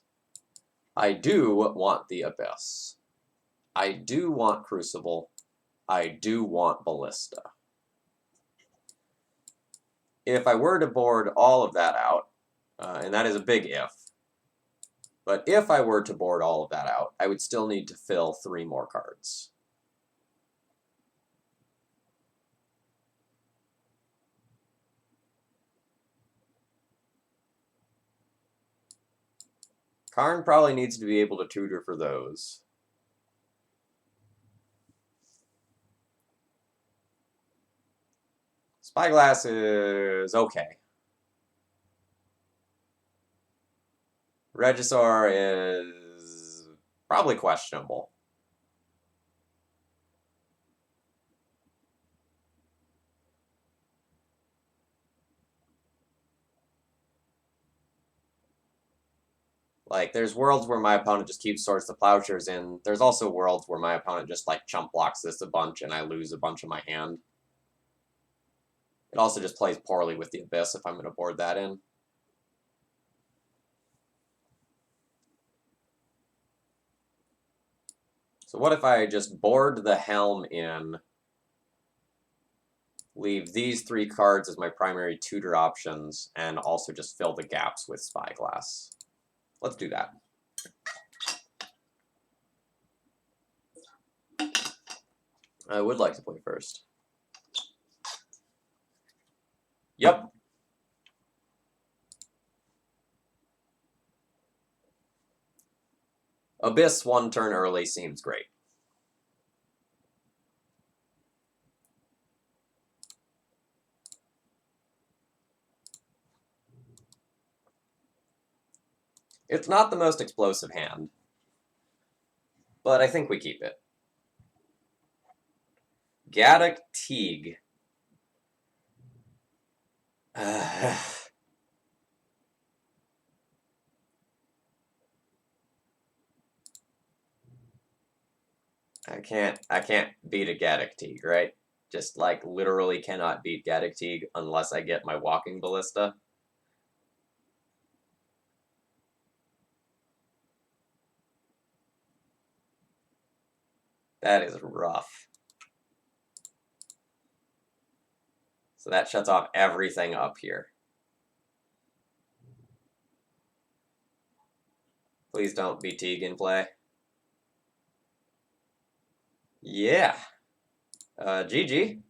I do want the Abyss. I do want Crucible. I do want Ballista. If I were to board all of that out, and that is a big if, but if I were to board all of that out, I would still need to fill 3 more cards. Karn probably needs to be able to tutor for those. Spyglass is okay. Regisaur is probably questionable. Like, there's worlds where my opponent just keeps Swords to Plowshares in. There's also worlds where my opponent just, like, chump blocks this a bunch and I lose a bunch of my hand. It also just plays poorly with the Abyss if I'm going to board that in. So what if I just board the Helm in, leave these 3 cards as my primary tutor options, and also just fill the gaps with Spyglass. Let's do that. I would like to play first. Yep. Abyss 1 turn early seems great. It's not the most explosive hand, but I think we keep it. Gaddock Teague. I can't beat a Gaddock Teague, right? Just like literally cannot beat Gaddock Teague unless I get my Walking Ballista. That is rough. So that shuts off everything up here. Please don't be Teague in play. Yeah. GG.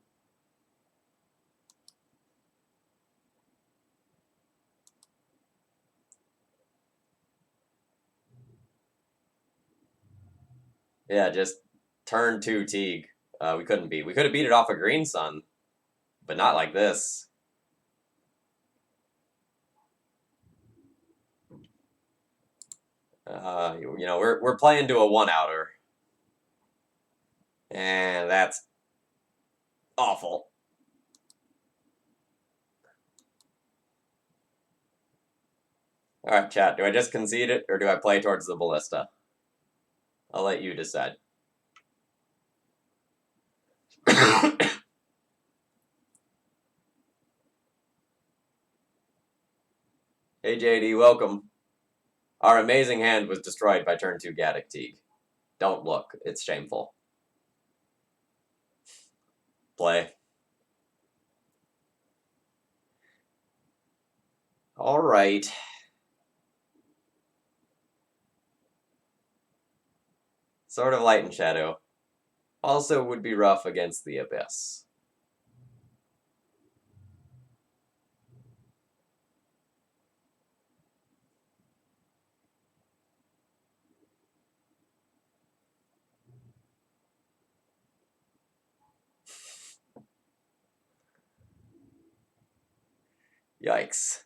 Yeah, just turn 2 Teague. We couldn't beat. We could have beat it off a Green Sun, but not like this. You know, we're playing to a 1-outer. And that's awful. Alright, chat. Do I just concede it, or do I play towards the Ballista? I'll let you decide. Hey, JD, welcome. Our amazing hand was destroyed by turn 2 Gaddock Teague. Don't look. It's shameful. Play. Alright. Sort of Light and Shadow. Also would be rough against the Abyss. Yikes.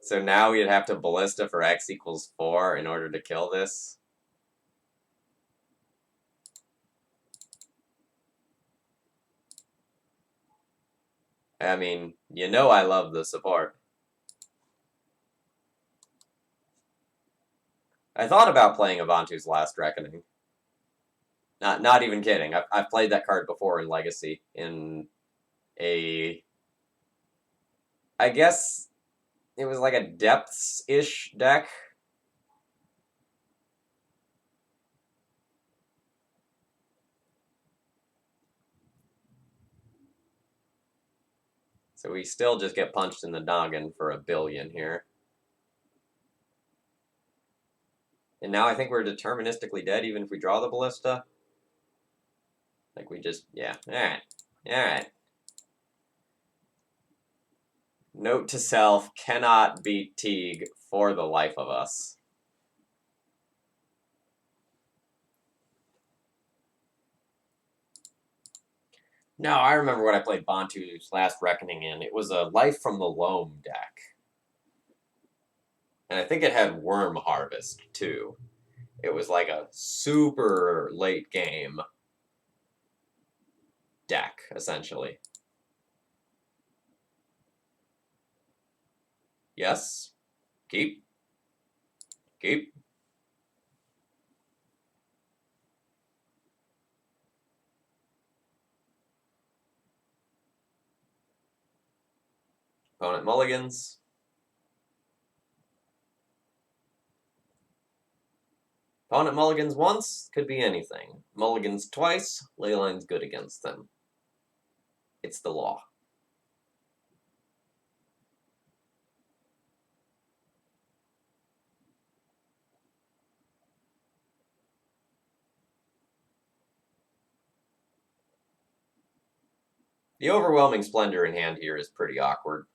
So now we'd have to Ballista for x equals 4 in order to kill this. I mean, you know I love the support. I thought about playing Avantu's Last Reckoning. Not even kidding. I've played that card before in Legacy in a... I guess it was like a Depths-ish deck. So we still just get punched in the noggin for a billion here. And now I think we're deterministically dead even if we draw the Ballista. Like we just, yeah. Alright. Alright. Note to self, cannot beat Teague for the life of us. No, I remember what I played Bantu's Last Reckoning in. It was a Life from the Loam deck. And I think it had Worm Harvest, too. It was like a super late game deck, essentially. Yes. Keep. Keep. Opponent mulligans. Opponent mulligans once, could be anything. Mulligans twice, leyline's good against them. It's the law. The overwhelming splendor in hand here is pretty awkward.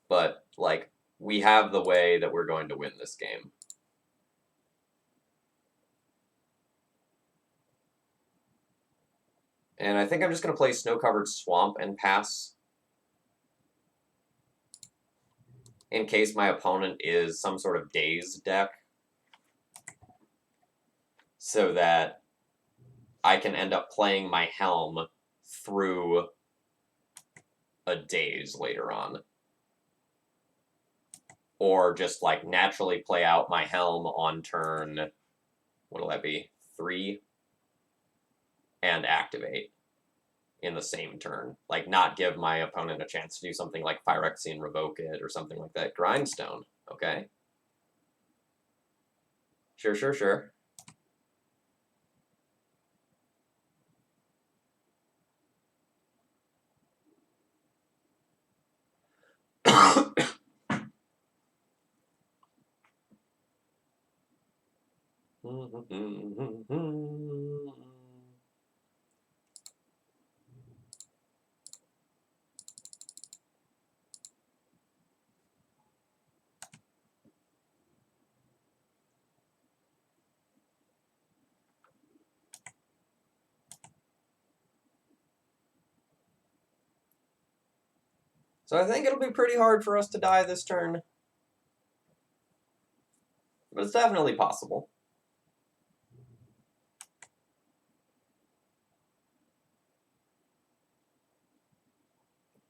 But, like, we have the way that we're going to win this game. And I think I'm just going to play Snow-Covered Swamp and pass. In case my opponent is some sort of Daze deck. So that I can end up playing my Helm through a Daze later on. Or just, like, naturally play out my Helm on turn, what'll that be, 3? And activate in the same turn. Like, not give my opponent a chance to do something like Phyrexian Revoke It or something like that. Grindstone, okay? Sure, sure, sure. So I think it'll be pretty hard for us to die this turn. But it's definitely possible.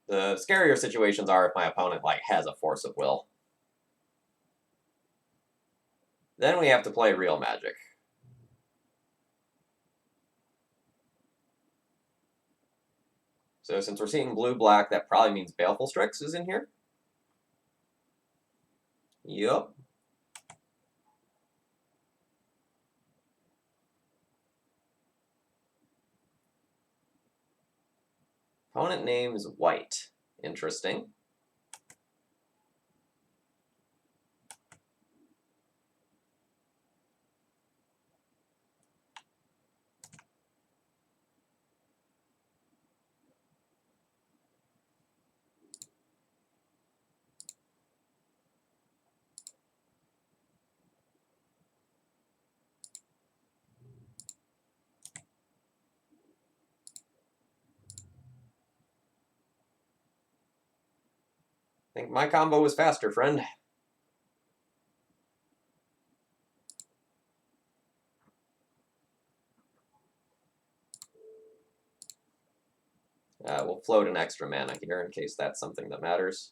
The scarier situations are if my opponent, like, has a force of will. Then we have to play real Magic. So since we're seeing blue-black, that probably means Baleful Strix is in here. Yup. Opponent name is white. Interesting. I think my combo was faster, friend. We'll float an extra mana here in case that's something that matters.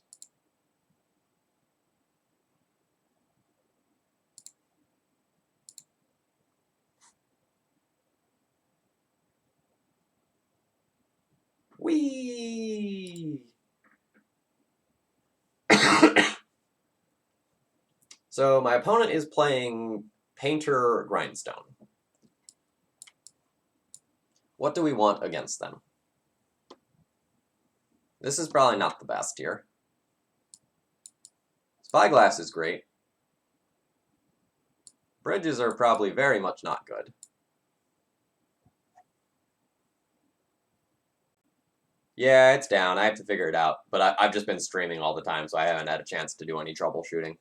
Whee! So my opponent is playing Painter Grindstone. What do we want against them? This is probably not the best here. Spyglass is great. Bridges are probably very much not good. Yeah, it's down. I have to figure it out. But I've just been streaming all the time, so I haven't had a chance to do any troubleshooting.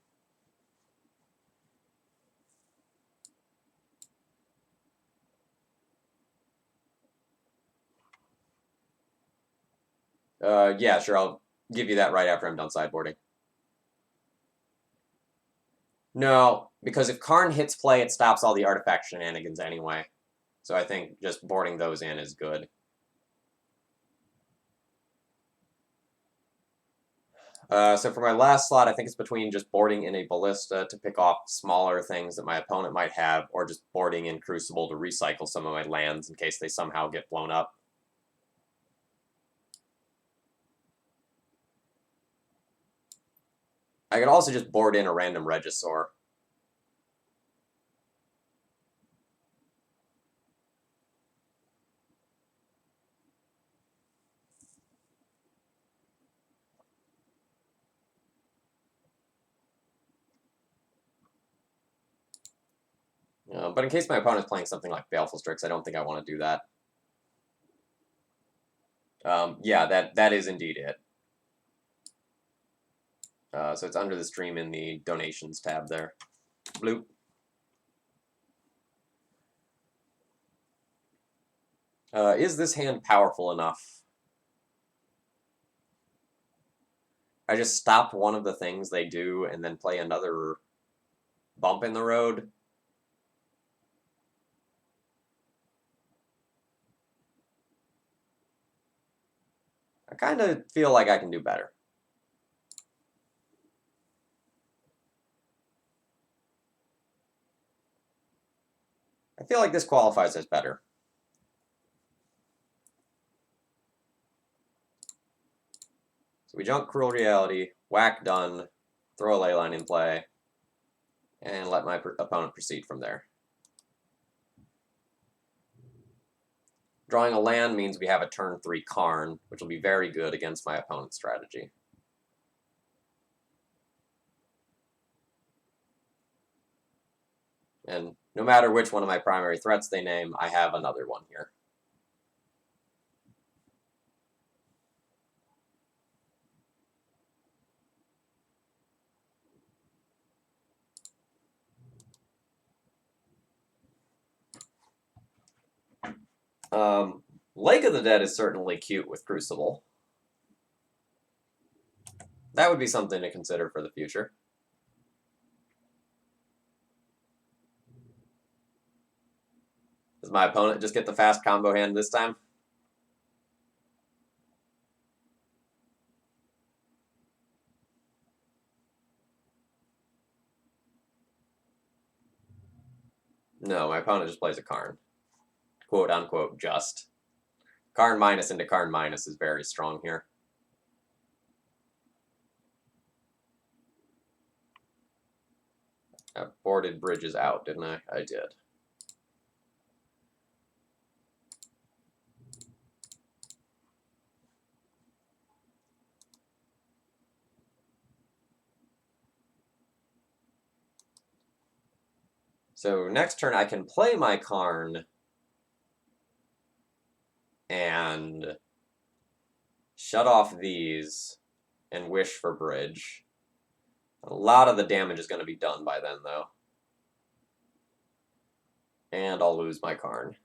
Yeah, sure, I'll give you that right after I'm done sideboarding. No, because if Karn hits play, it stops all the artifact shenanigans anyway. So I think just boarding those in is good. So for my last slot, I think it's between just boarding in a Ballista to pick off smaller things that my opponent might have, or just boarding in Crucible to recycle some of my lands in case they somehow get blown up. I could also just board in a random Regisaur. But in case my opponent's playing something like Baleful Strix, I don't think I want to do that. Yeah, that is indeed it. So it's under the stream in the donations tab there. Bloop. Is this hand powerful enough? I just stop one of the things they do and then play another bump in the road. I kind of feel like I can do better. I feel like this qualifies as better. So we jump Cruel Reality, whack done, throw a Leyline in play, and let my opponent proceed from there. Drawing a land means we have a turn 3 Karn, which will be very good against my opponent's strategy. And no matter which one of my primary threats they name, I have another one here. Lake of the Dead is certainly cute with Crucible. That would be something to consider for the future. Does my opponent just get the fast combo hand this time? No, my opponent just plays a Karn. Quote unquote just. Karn minus into Karn minus is very strong here. I boarded bridges out, didn't I? I did. So next turn I can play my Karn and shut off these and wish for bridge. A lot of the damage is going to be done by then, though. And I'll lose my Karn.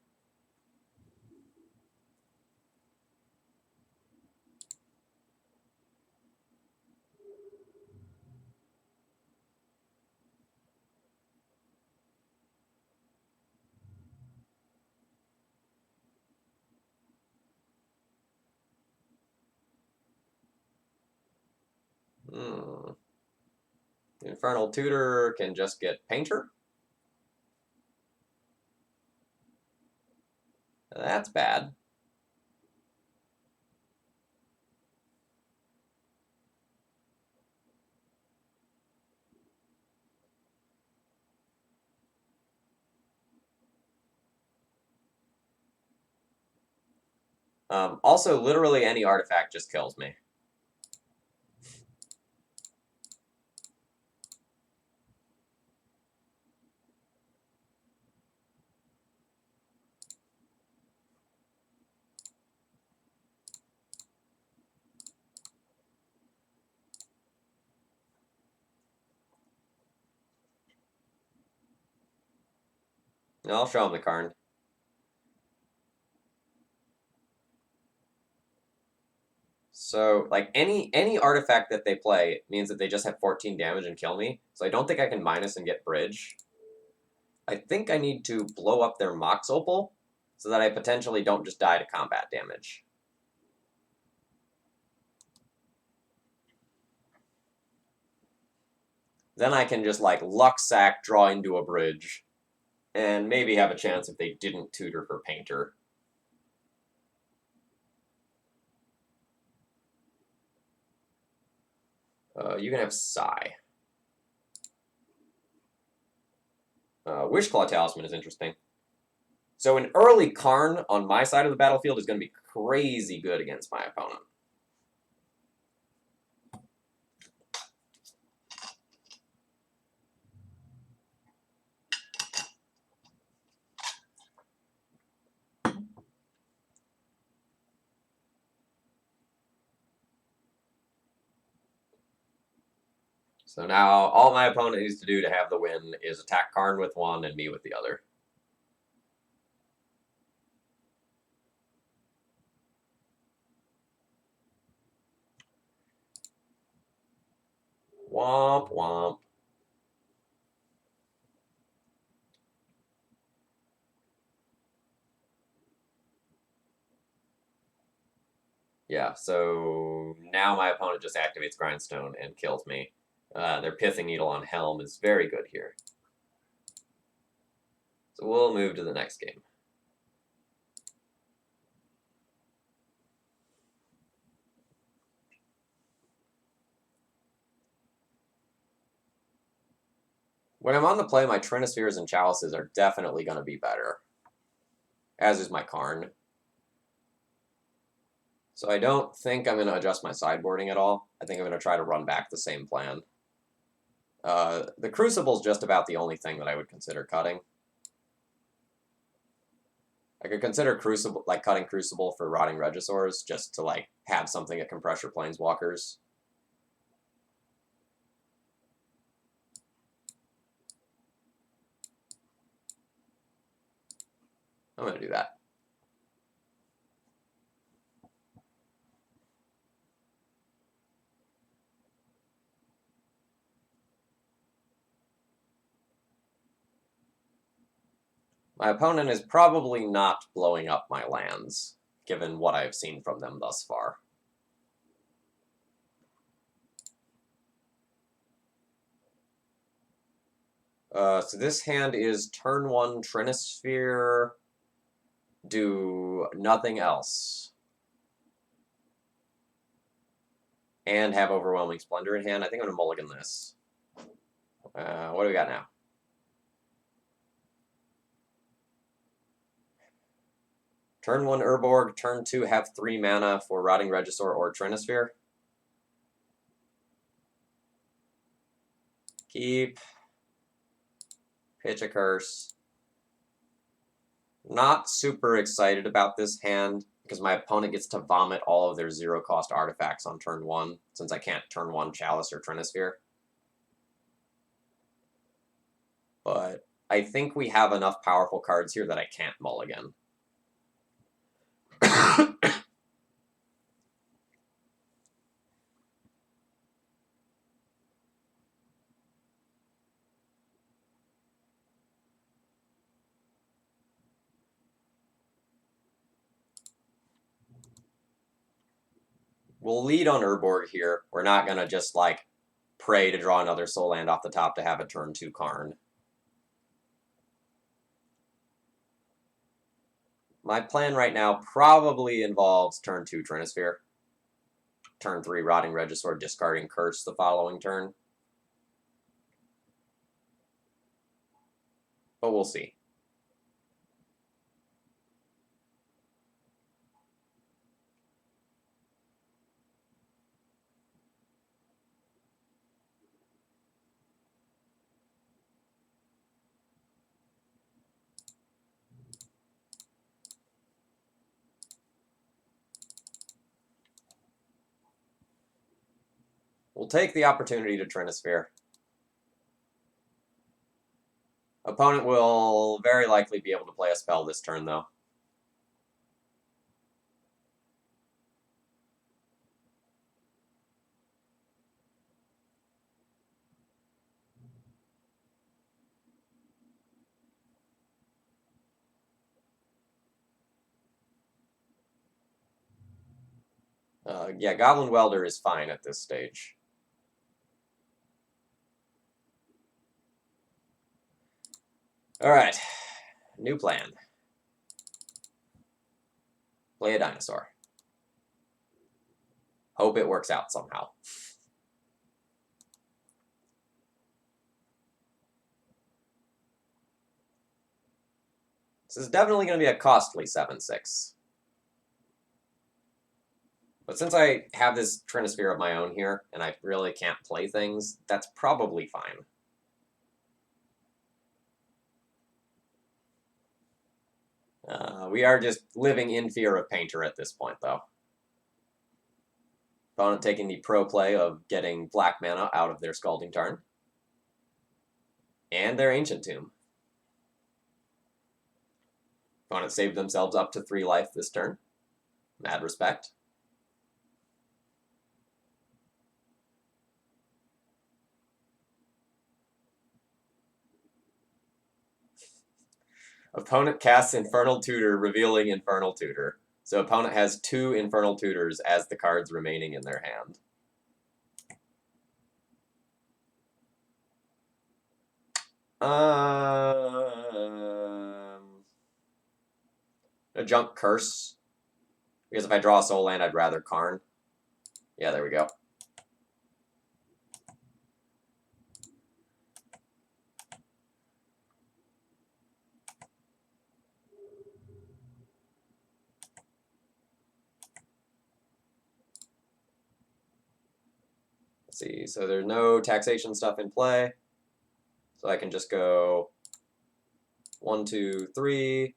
Infernal Tutor can just get Painter. That's bad. Also, literally any artifact just kills me. I'll show him the Karn. So, like, any artifact that they play means that they just have 14 damage and kill me. So I don't think I can minus and get bridge. I think I need to blow up their Mox Opal so that I potentially don't just die to combat damage. Then I can just, like, luck sack, draw into a bridge, and maybe have a chance if they didn't tutor for Painter. You can have Psy. Wishclaw Talisman is interesting. So an early Karn on my side of the battlefield is going to be crazy good against my opponent. So now all my opponent needs to do to have the win is attack Karn with one and me with the other. Womp womp. Yeah, so now my opponent just activates Grindstone and kills me. Their Pithing Needle on Helm is very good here. So we'll move to the next game. When I'm on the play, my Trinispheres and Chalices are definitely going to be better, as is my Karn. So I don't think I'm going to adjust my sideboarding at all. I think I'm going to try to run back the same plan. The Crucible's just about the only thing that I would consider cutting. I could consider Crucible, like cutting Crucible for Rotting Regisaurs, just to like have something at Compressor Planeswalkers. I'm going to do that. My opponent is probably not blowing up my lands, given what I've seen from them thus far. So this hand is turn 1 Trinisphere, do nothing else, and have Overwhelming Splendor in hand. I think I'm going to mulligan this. What do we got now? Turn 1 Urborg, turn 2 have 3 mana for Rotting Regisaur or Trinisphere. Keep. Pitch a Curse. Not super excited about this hand because my opponent gets to vomit all of their 0-cost artifacts on turn 1, since I can't turn 1 Chalice or Trinisphere. But I think we have enough powerful cards here that I can't mulligan. We'll lead on Urborg here. We're not going to just, like, pray to draw another Soul Land off the top to have a turn 2 Karn. My plan right now probably involves turn 2 Trinisphere. Turn 3 Rotting Regisaur, discarding Curse the following turn. But we'll see. We'll take the opportunity to Trinisphere. Opponent will very likely be able to play a spell this turn, though. Yeah, Goblin Welder is fine at this stage. Alright, new plan. Play a dinosaur. Hope it works out somehow. This is definitely going to be a costly 7/6. But since I have this Trinisphere of my own here, and I really can't play things, that's probably fine. We are just living in fear of Painter at this point, though. Opponent taking the pro play of getting black mana out of their Scalding Tarn. And their Ancient Tomb. Opponent saved themselves up to 3 life this turn. Mad respect. Opponent casts Infernal Tutor, revealing Infernal Tutor. So opponent has 2 Infernal Tutors as the cards remaining in their hand. A junk Curse. Because if I draw a Soul Land, I'd rather Karn. Yeah, there we go. Let's see, so there's no taxation stuff in play. So I can just go 1, 2, 3,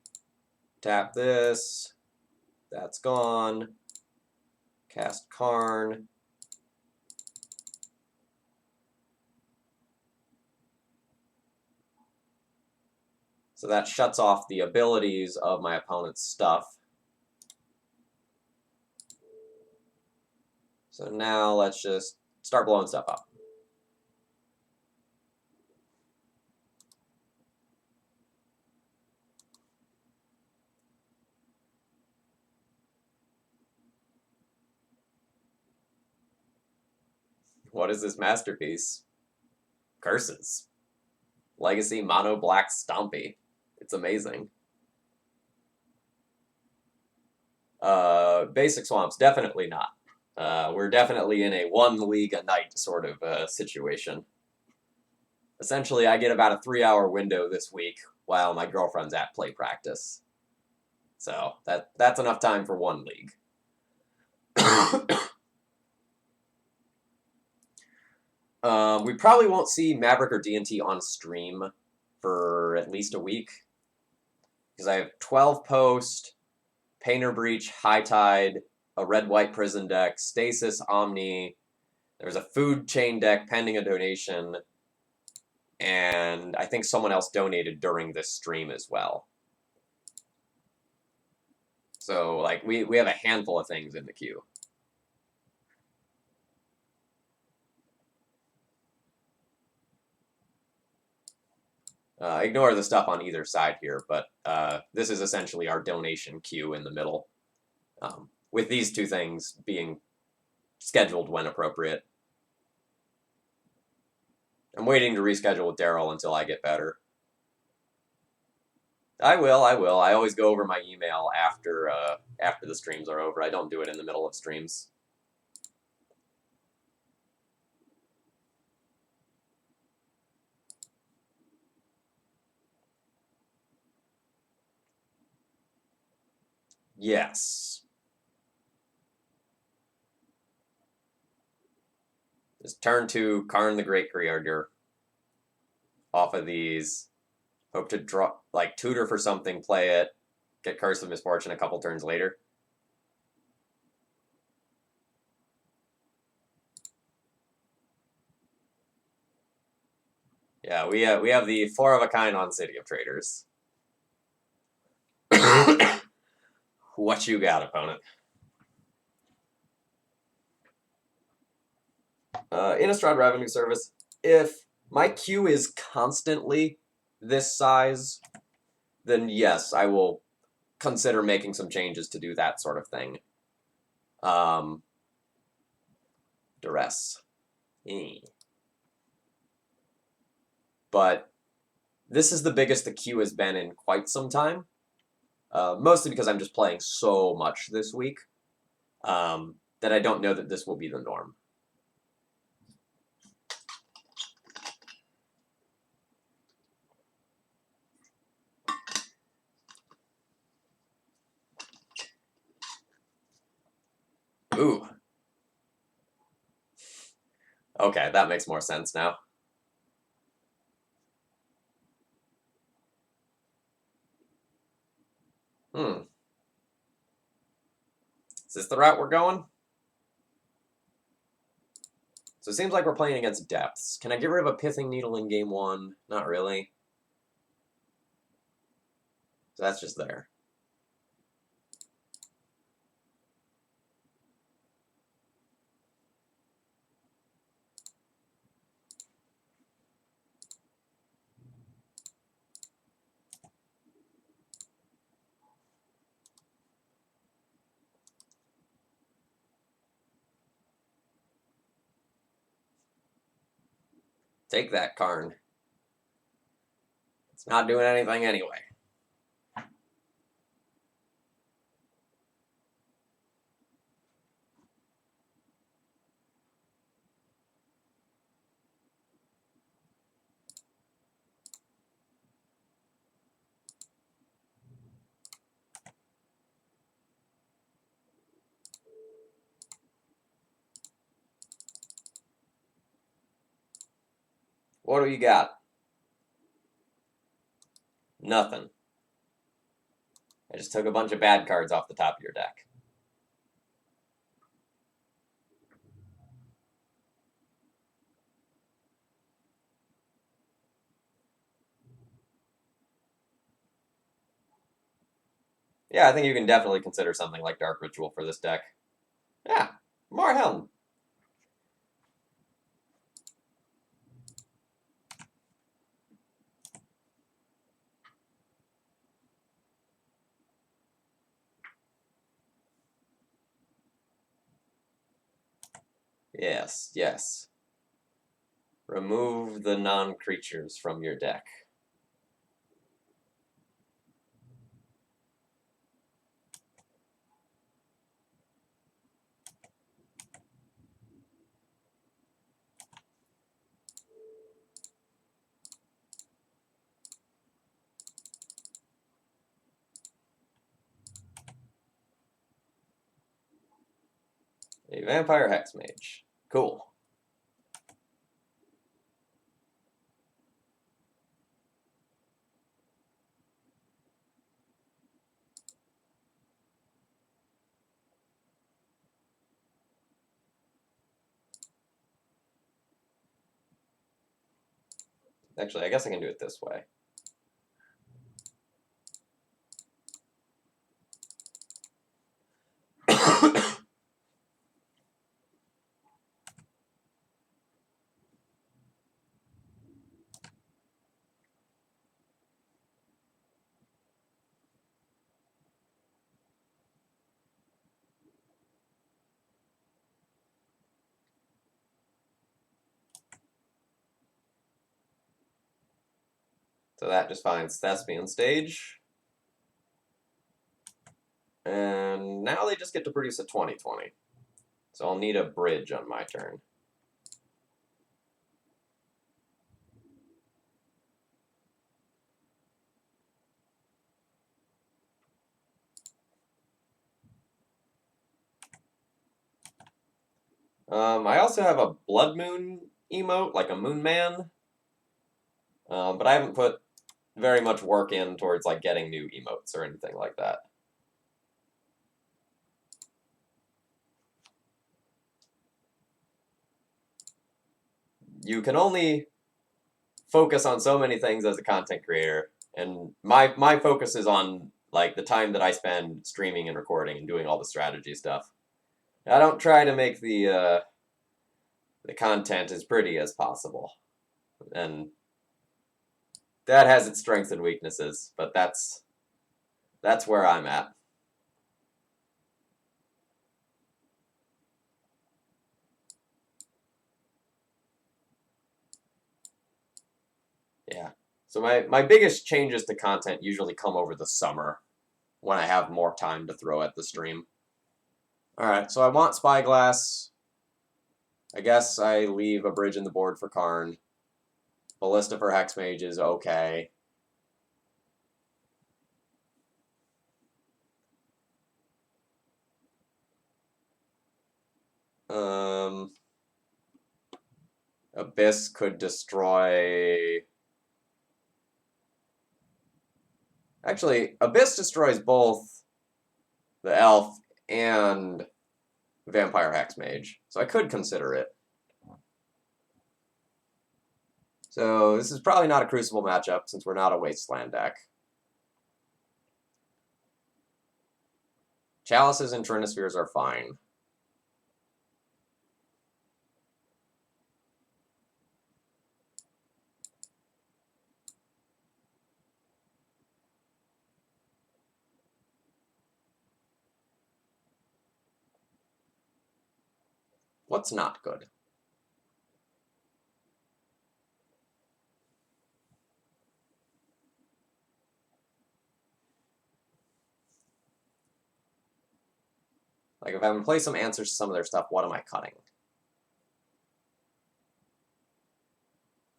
tap this, that's gone, cast Karn. So that shuts off the abilities of my opponent's stuff. So now let's just start blowing stuff up. What is this masterpiece? Curses. Legacy Mono Black Stompy. It's amazing. Basic Swamps, definitely not. We're definitely in a 1 league a night sort of situation. Essentially, I get about a 3-hour window this week while my girlfriend's at play practice. So that's enough time for 1 league. We probably won't see Maverick or D&T on stream for at least a week. Because I have 12 Post, Painter Breach, High Tide, a Red-White Prison deck, Stasis, Omni. There's a Food Chain deck pending a donation. And I think someone else donated during this stream as well. So, like, we have a handful of things in the queue. Ignore the stuff on either side here, but this is essentially our donation queue in the middle, with these 2 things being scheduled when appropriate. I'm waiting to reschedule with Daryl until I get better. I will. I always go over my email after the streams are over. I don't do it in the middle of streams. Yes. Just turn 2, Karn the Great Creator. Off of these. Hope to draw, like, tutor for something, play it, get Curse of Misfortune a couple turns later. Yeah, we have the 4 of a kind on City of Traders. What you got, opponent? Innistrad Revenue Service. If my queue is constantly this size, then yes, I will consider making some changes to do that sort of thing. Duress. But this is the biggest the queue has been in quite some time. Mostly because I'm just playing so much this week that I don't know that this will be the norm. Ooh. Okay, that makes more sense now. Is this the route we're going? So it seems like we're playing against depths. Can I get rid of a Pithing Needle in game 1? Not really. So that's just there. Take that, Karn. It's not doing anything anyway. What do you got? Nothing. I just took a bunch of bad cards off the top of your deck. Yeah, I think you can definitely consider something like Dark Ritual for this deck. Yeah, more Helm. Yes, yes. Remove the non-creatures from your deck. A Vampire Hexmage. Cool. Actually, I guess I can do it this way. So that just finds Thespian Stage. And now they just get to produce a 20/20. So I'll need a bridge on my turn. I also have a Blood Moon emote, like a Moon Man. But I haven't put very much work in towards like getting new emotes or anything like that. You can only focus on so many things as a content creator, and my focus is on like the time that I spend streaming and recording and doing all the strategy stuff. I don't try to make the content as pretty as possible, and that has its strengths and weaknesses. But that's where I'm at. Yeah. So my biggest changes to content usually come over the summer when I have more time to throw at the stream. Alright, so I want Spyglass. I guess I leave a bridge in the board for Karn. Ballista for Hexmage is okay. Abyss could destroy... Actually, Abyss destroys both the Elf and Vampire Hexmage, so I could consider it. So this is probably not a Crucible matchup since we're not a Wasteland deck. Chalices and Trinispheres are fine. What's not good? Like, if I'm going to play some answers to some of their stuff, what am I cutting?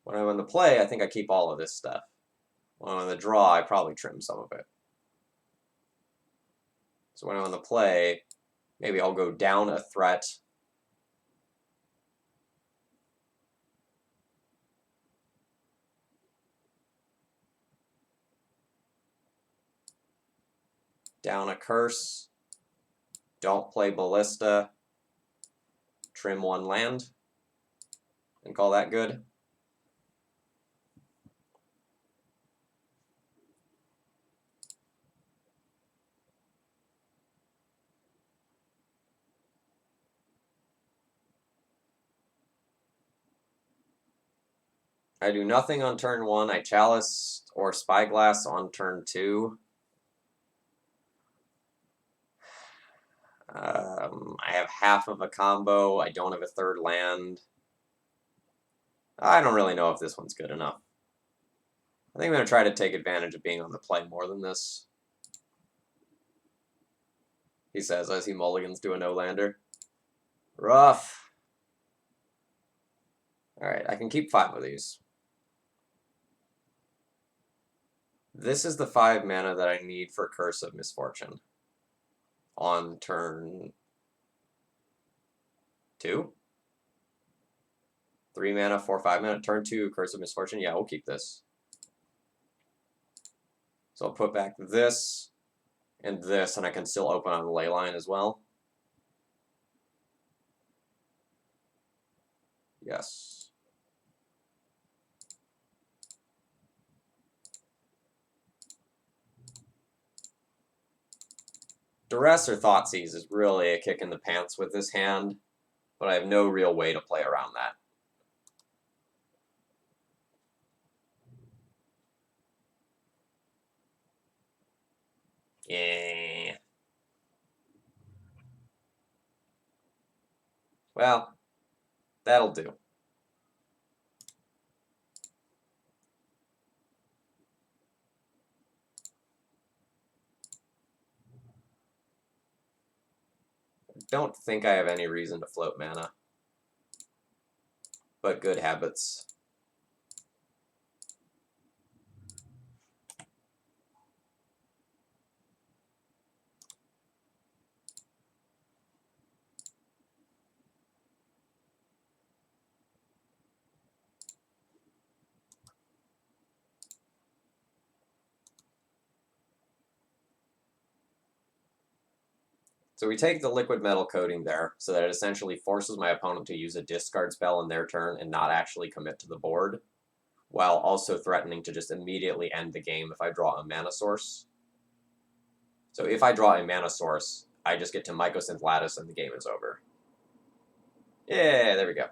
When I'm in the play, I think I keep all of this stuff. When I'm in the draw, I probably trim some of it. So when I'm in the play, maybe I'll go down a threat. Down a curse. Don't play Ballista. Trim one land. And call that good. I do nothing on turn 1. I Chalice or Spyglass on turn 2. I have half of a combo. I don't have a third land. I don't really know if this one's good enough. I think I'm going to try to take advantage of being on the play more than this. He says as he mulligans to a no-lander. Rough. Alright, I can keep 5 of these. This is the 5 mana that I need for Curse of Misfortune. On turn 2? 3 mana, 4, 5 mana. Turn 2, Curse of Misfortune. Yeah, we'll keep this. So I'll put back this and this, and I can still open on the ley line as well. Yes. Duress or Thoughtseize is really a kick in the pants with this hand, but I have no real way to play around that. Yeah. Well, that'll do. I don't think I have any reason to float mana, but good habits. So we take the liquid metal coating there, so that it essentially forces my opponent to use a discard spell in their turn and not actually commit to the board, while also threatening to just immediately end the game if I draw a mana source. So if I draw a mana source, I just get to Mycosynth Lattice and the game is over. Yeah, there we go.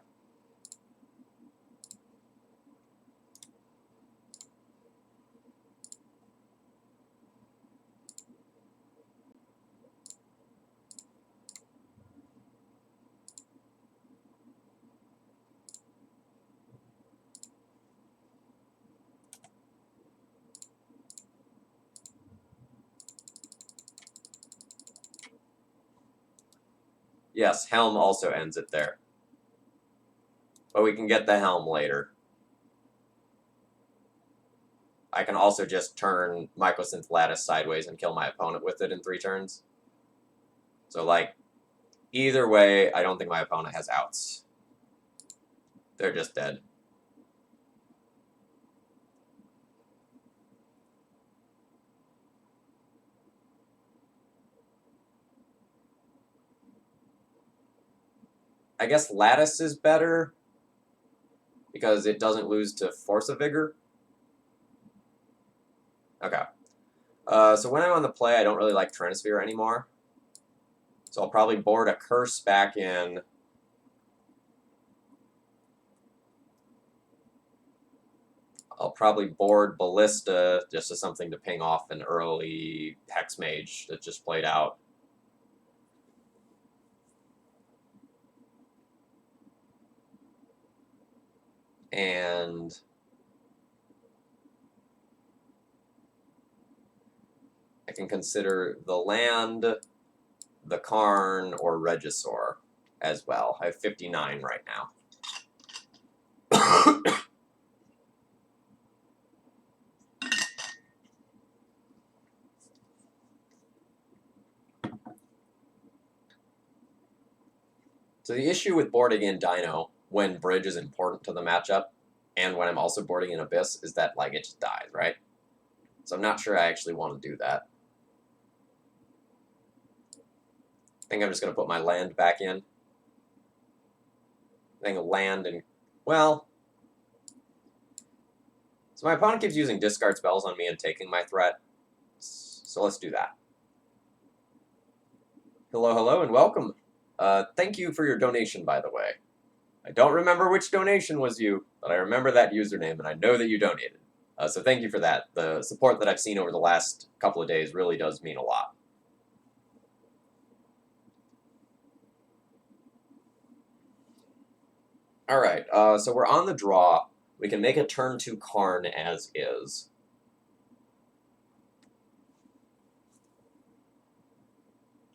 Yes, Helm also ends it there. But we can get the Helm later. I can also just turn Mycosynth Lattice sideways and kill my opponent with it in 3 turns. So, like, either way, I don't think my opponent has outs. They're just dead. I guess Lattice is better because it doesn't lose to Force of Vigor. Okay. So when I'm on the play, I don't really like Trinisphere anymore. So I'll probably board a Curse back in. I'll probably board Ballista just as something to ping off an early Hex Mage that just played out. And I can consider the land, the Karn, or Regisaur as well. I have 59 right now. So the issue with boarding in Dino when Bridge is important to the matchup, and when I'm also boarding in Abyss, is that like it just dies, right? So I'm not sure I actually want to do that. I think I'm just going to put my land back in. I think land and, well... So my opponent keeps using discard spells on me and taking my threat. So let's do that. Hello, hello, and welcome. Thank you for your donation, by the way. I don't remember which donation was you, but I remember that username, and I know that you donated. So thank you for that. The support that I've seen over the last couple of days really does mean a lot. All right, so we're on the draw. We can make a turn 2 Karn as is.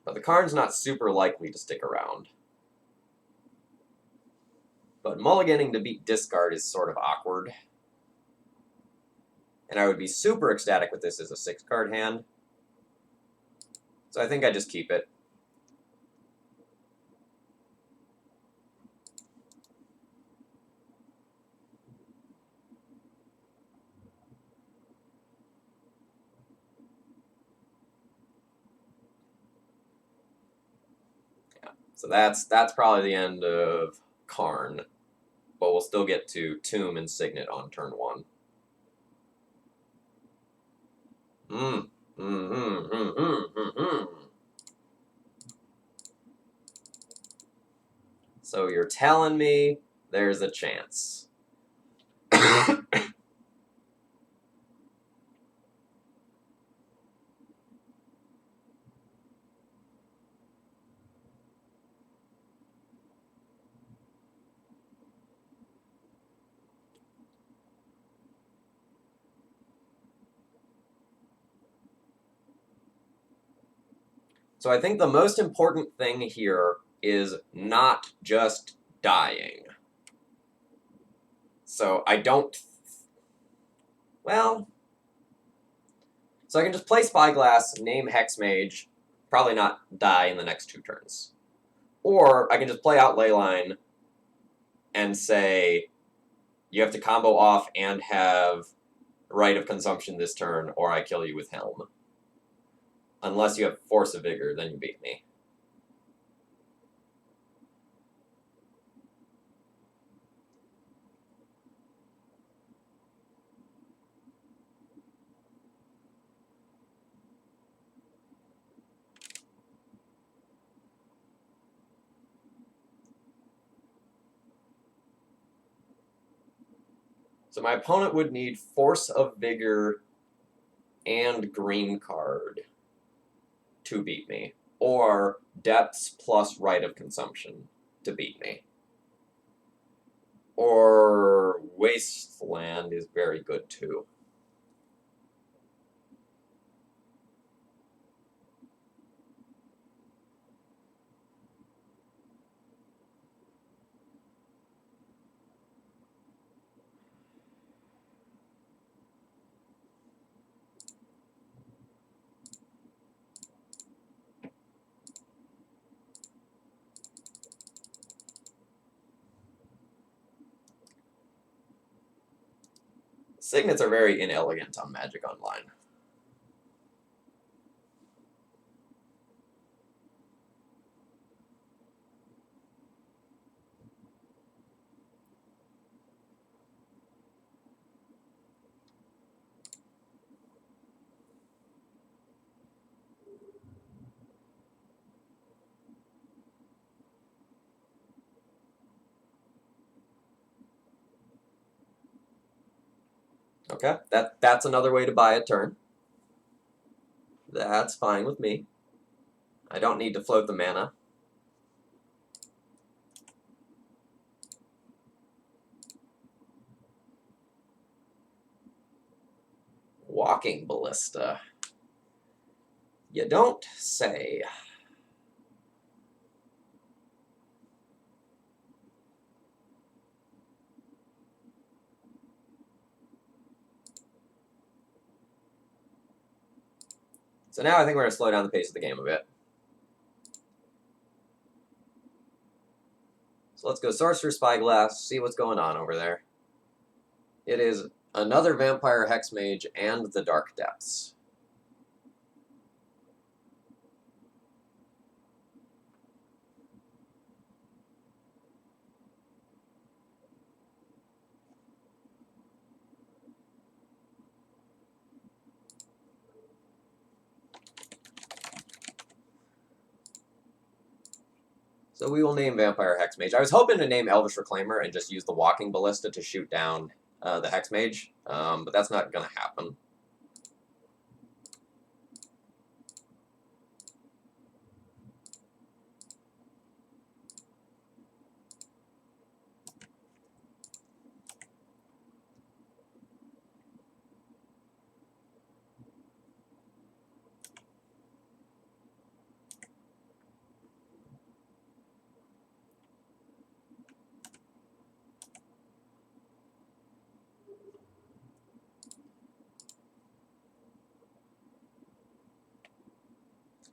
But the Karn's not super likely to stick around. But mulliganing to beat discard is sort of awkward. And I would be super ecstatic with this as a 6-card hand. So I think I just keep it. Yeah. So that's probably the end of Karn. But we'll still get to Tomb and Signet on turn 1. So you're telling me there's a chance. So I think the most important thing here is not just dying. So I don't... Well... So I can just play Spyglass, name Hexmage, probably not die in the next 2 turns. Or I can just play out Leyline and say, you have to combo off and have Right of Consumption this turn, or I kill you with Helm. Unless you have Force of Vigor, then you beat me. So my opponent would need Force of Vigor and Green card to beat me, or Depths plus Right of Consumption to beat me. Or Wasteland is very good too. Signets are very inelegant on Magic Online. Okay, that's another way to buy a turn. That's fine with me. I don't need to float the mana. Walking Ballista. You don't say. So now I think we're going to slow down the pace of the game a bit. So let's go Sorcerer Spyglass, see what's going on over there. It is another Vampire Hexmage and the Dark Depths. So we will name Vampire Hexmage. I was hoping to name Elvish Reclaimer and just use the Walking Ballista to shoot down the Hexmage, but that's not going to happen.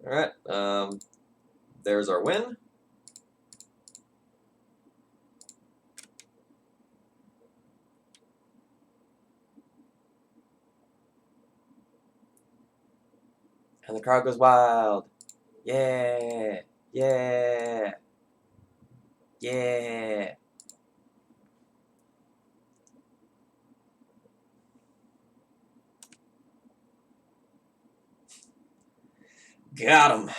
All right, there's our win. And the crowd goes wild. Yeah, yeah, yeah. Got him.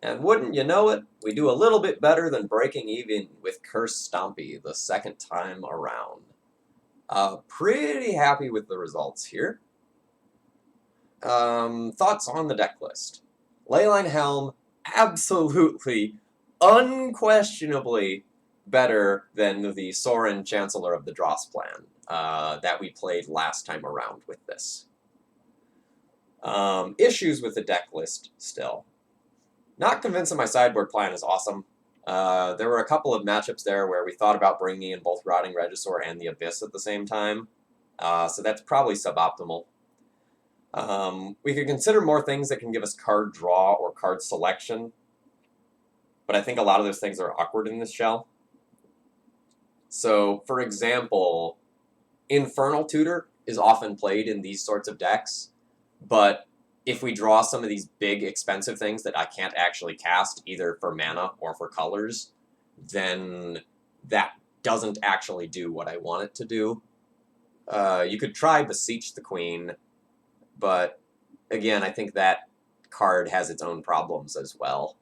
And wouldn't you know it, we do a little bit better than breaking even with Cursed Stompy the second time around. Pretty happy with the results here. Thoughts on the deck list. Leyline Helm, absolutely, unquestionably better than the Sorin Chancellor of the Dross plan that we played last time around with this. Issues with the deck list still. Not convinced that my sideboard plan is awesome. There were a couple of matchups there where we thought about bringing in both Rotting Regisaur and the Abyss at the same time, so that's probably suboptimal. We could consider more things that can give us card draw or card selection, but I think a lot of those things are awkward in this shell. So, for example, Infernal Tutor is often played in these sorts of decks, but if we draw some of these big, expensive things that I can't actually cast, either for mana or for colors, then that doesn't actually do what I want it to do. You could try Beseech the Queen, but again, I think that card has its own problems as well.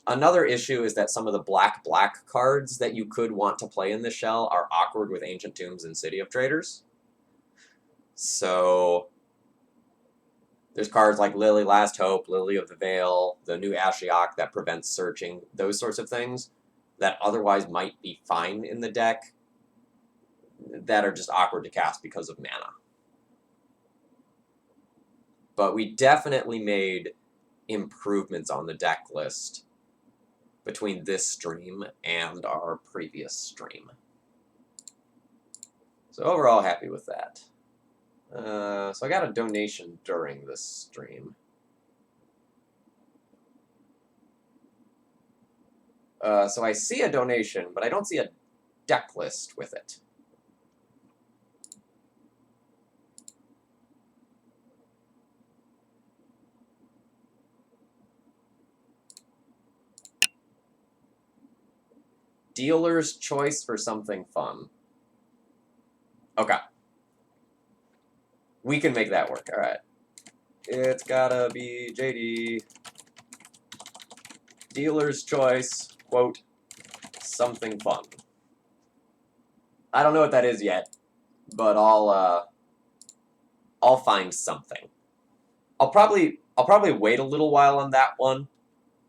Another issue is that some of the black cards that you could want to play in this shell are awkward with Ancient Tombs and City of Traders. So there's cards like Lily Last Hope, Lily of the Veil, the new Ashiok that prevents searching, those sorts of things that otherwise might be fine in the deck that are just awkward to cast because of mana. But we definitely made improvements on the deck list between this stream and our previous stream. So overall, happy with that. So I got a donation during this stream. So I see a donation, but I don't see a deck list with it. Dealer's choice for something fun. Okay. We can make that work, alright. It's gotta be JD. Dealer's choice, quote, something fun. I don't know what that is yet, but I'll find something. I'll probably wait a little while on that one.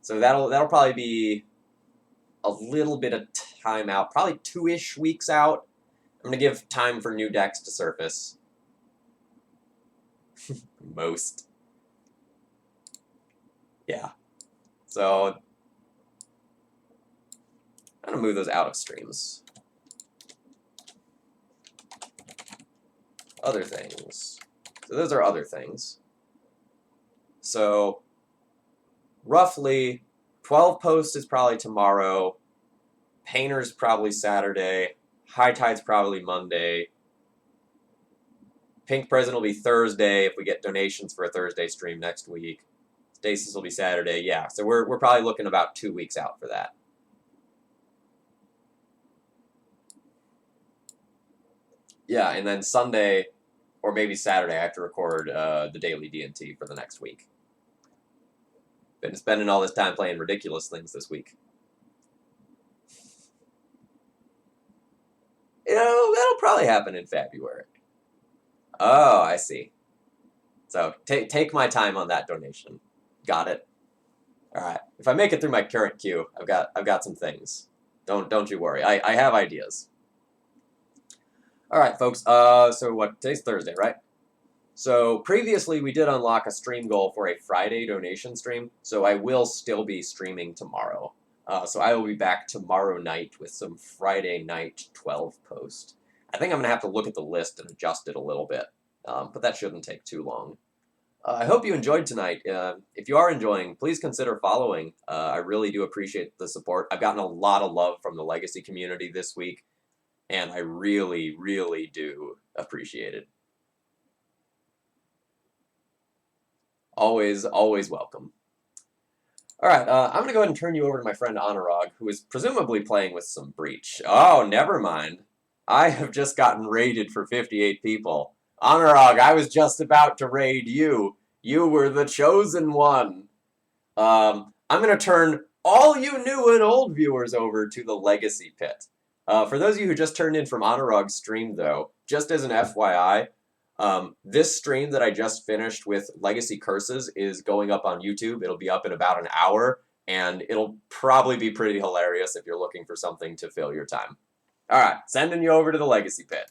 So that'll probably be a little bit of time out, probably 2-ish weeks out. I'm gonna give time for new decks to surface. Most. Yeah. So I'm gonna move those out of streams. Other things. So those are other things. So roughly 12 posts is probably tomorrow. Painter's probably Saturday. High Tide's probably Monday. Pink Present will be Thursday if we get donations for a Thursday stream next week. Stasis will be Saturday. Yeah, so we're probably looking about 2 weeks out for that. Yeah, and then Sunday or maybe Saturday I have to record the daily D&T for the next week. Been spending all this time playing ridiculous things this week. You know, that'll probably happen in February. Oh, I see. So take my time on that donation. Got it. All right. If I make it through my current queue, I've got some things. Don't you worry. I have ideas. All right, folks. So what? Today's Thursday, right? So previously we did unlock a stream goal for a Friday donation stream. So I will still be streaming tomorrow. So I will be back tomorrow night with some Friday night 12 post. I think I'm gonna have to look at the list and adjust it a little bit, but that shouldn't take too long. I hope you enjoyed tonight. If you are enjoying, please consider following. I really do appreciate the support. I've gotten a lot of love from the Legacy community this week, and I really, really do appreciate it. Always, always welcome. All right, I'm going to go ahead and turn you over to my friend Anurag, who is presumably playing with some Breach. Oh, never mind. I have just gotten raided for 58 people. Anurag, I was just about to raid you. You were the chosen one. I'm going to turn all you new and old viewers over to the Legacy Pit. For those of you who just turned in from Anurag's stream, though, just as an FYI, this stream that I just finished with Legacy Curses is going up on YouTube. It'll be up in about an hour, and it'll probably be pretty hilarious if you're looking for something to fill your time. All right, sending you over to the Legacy Pit.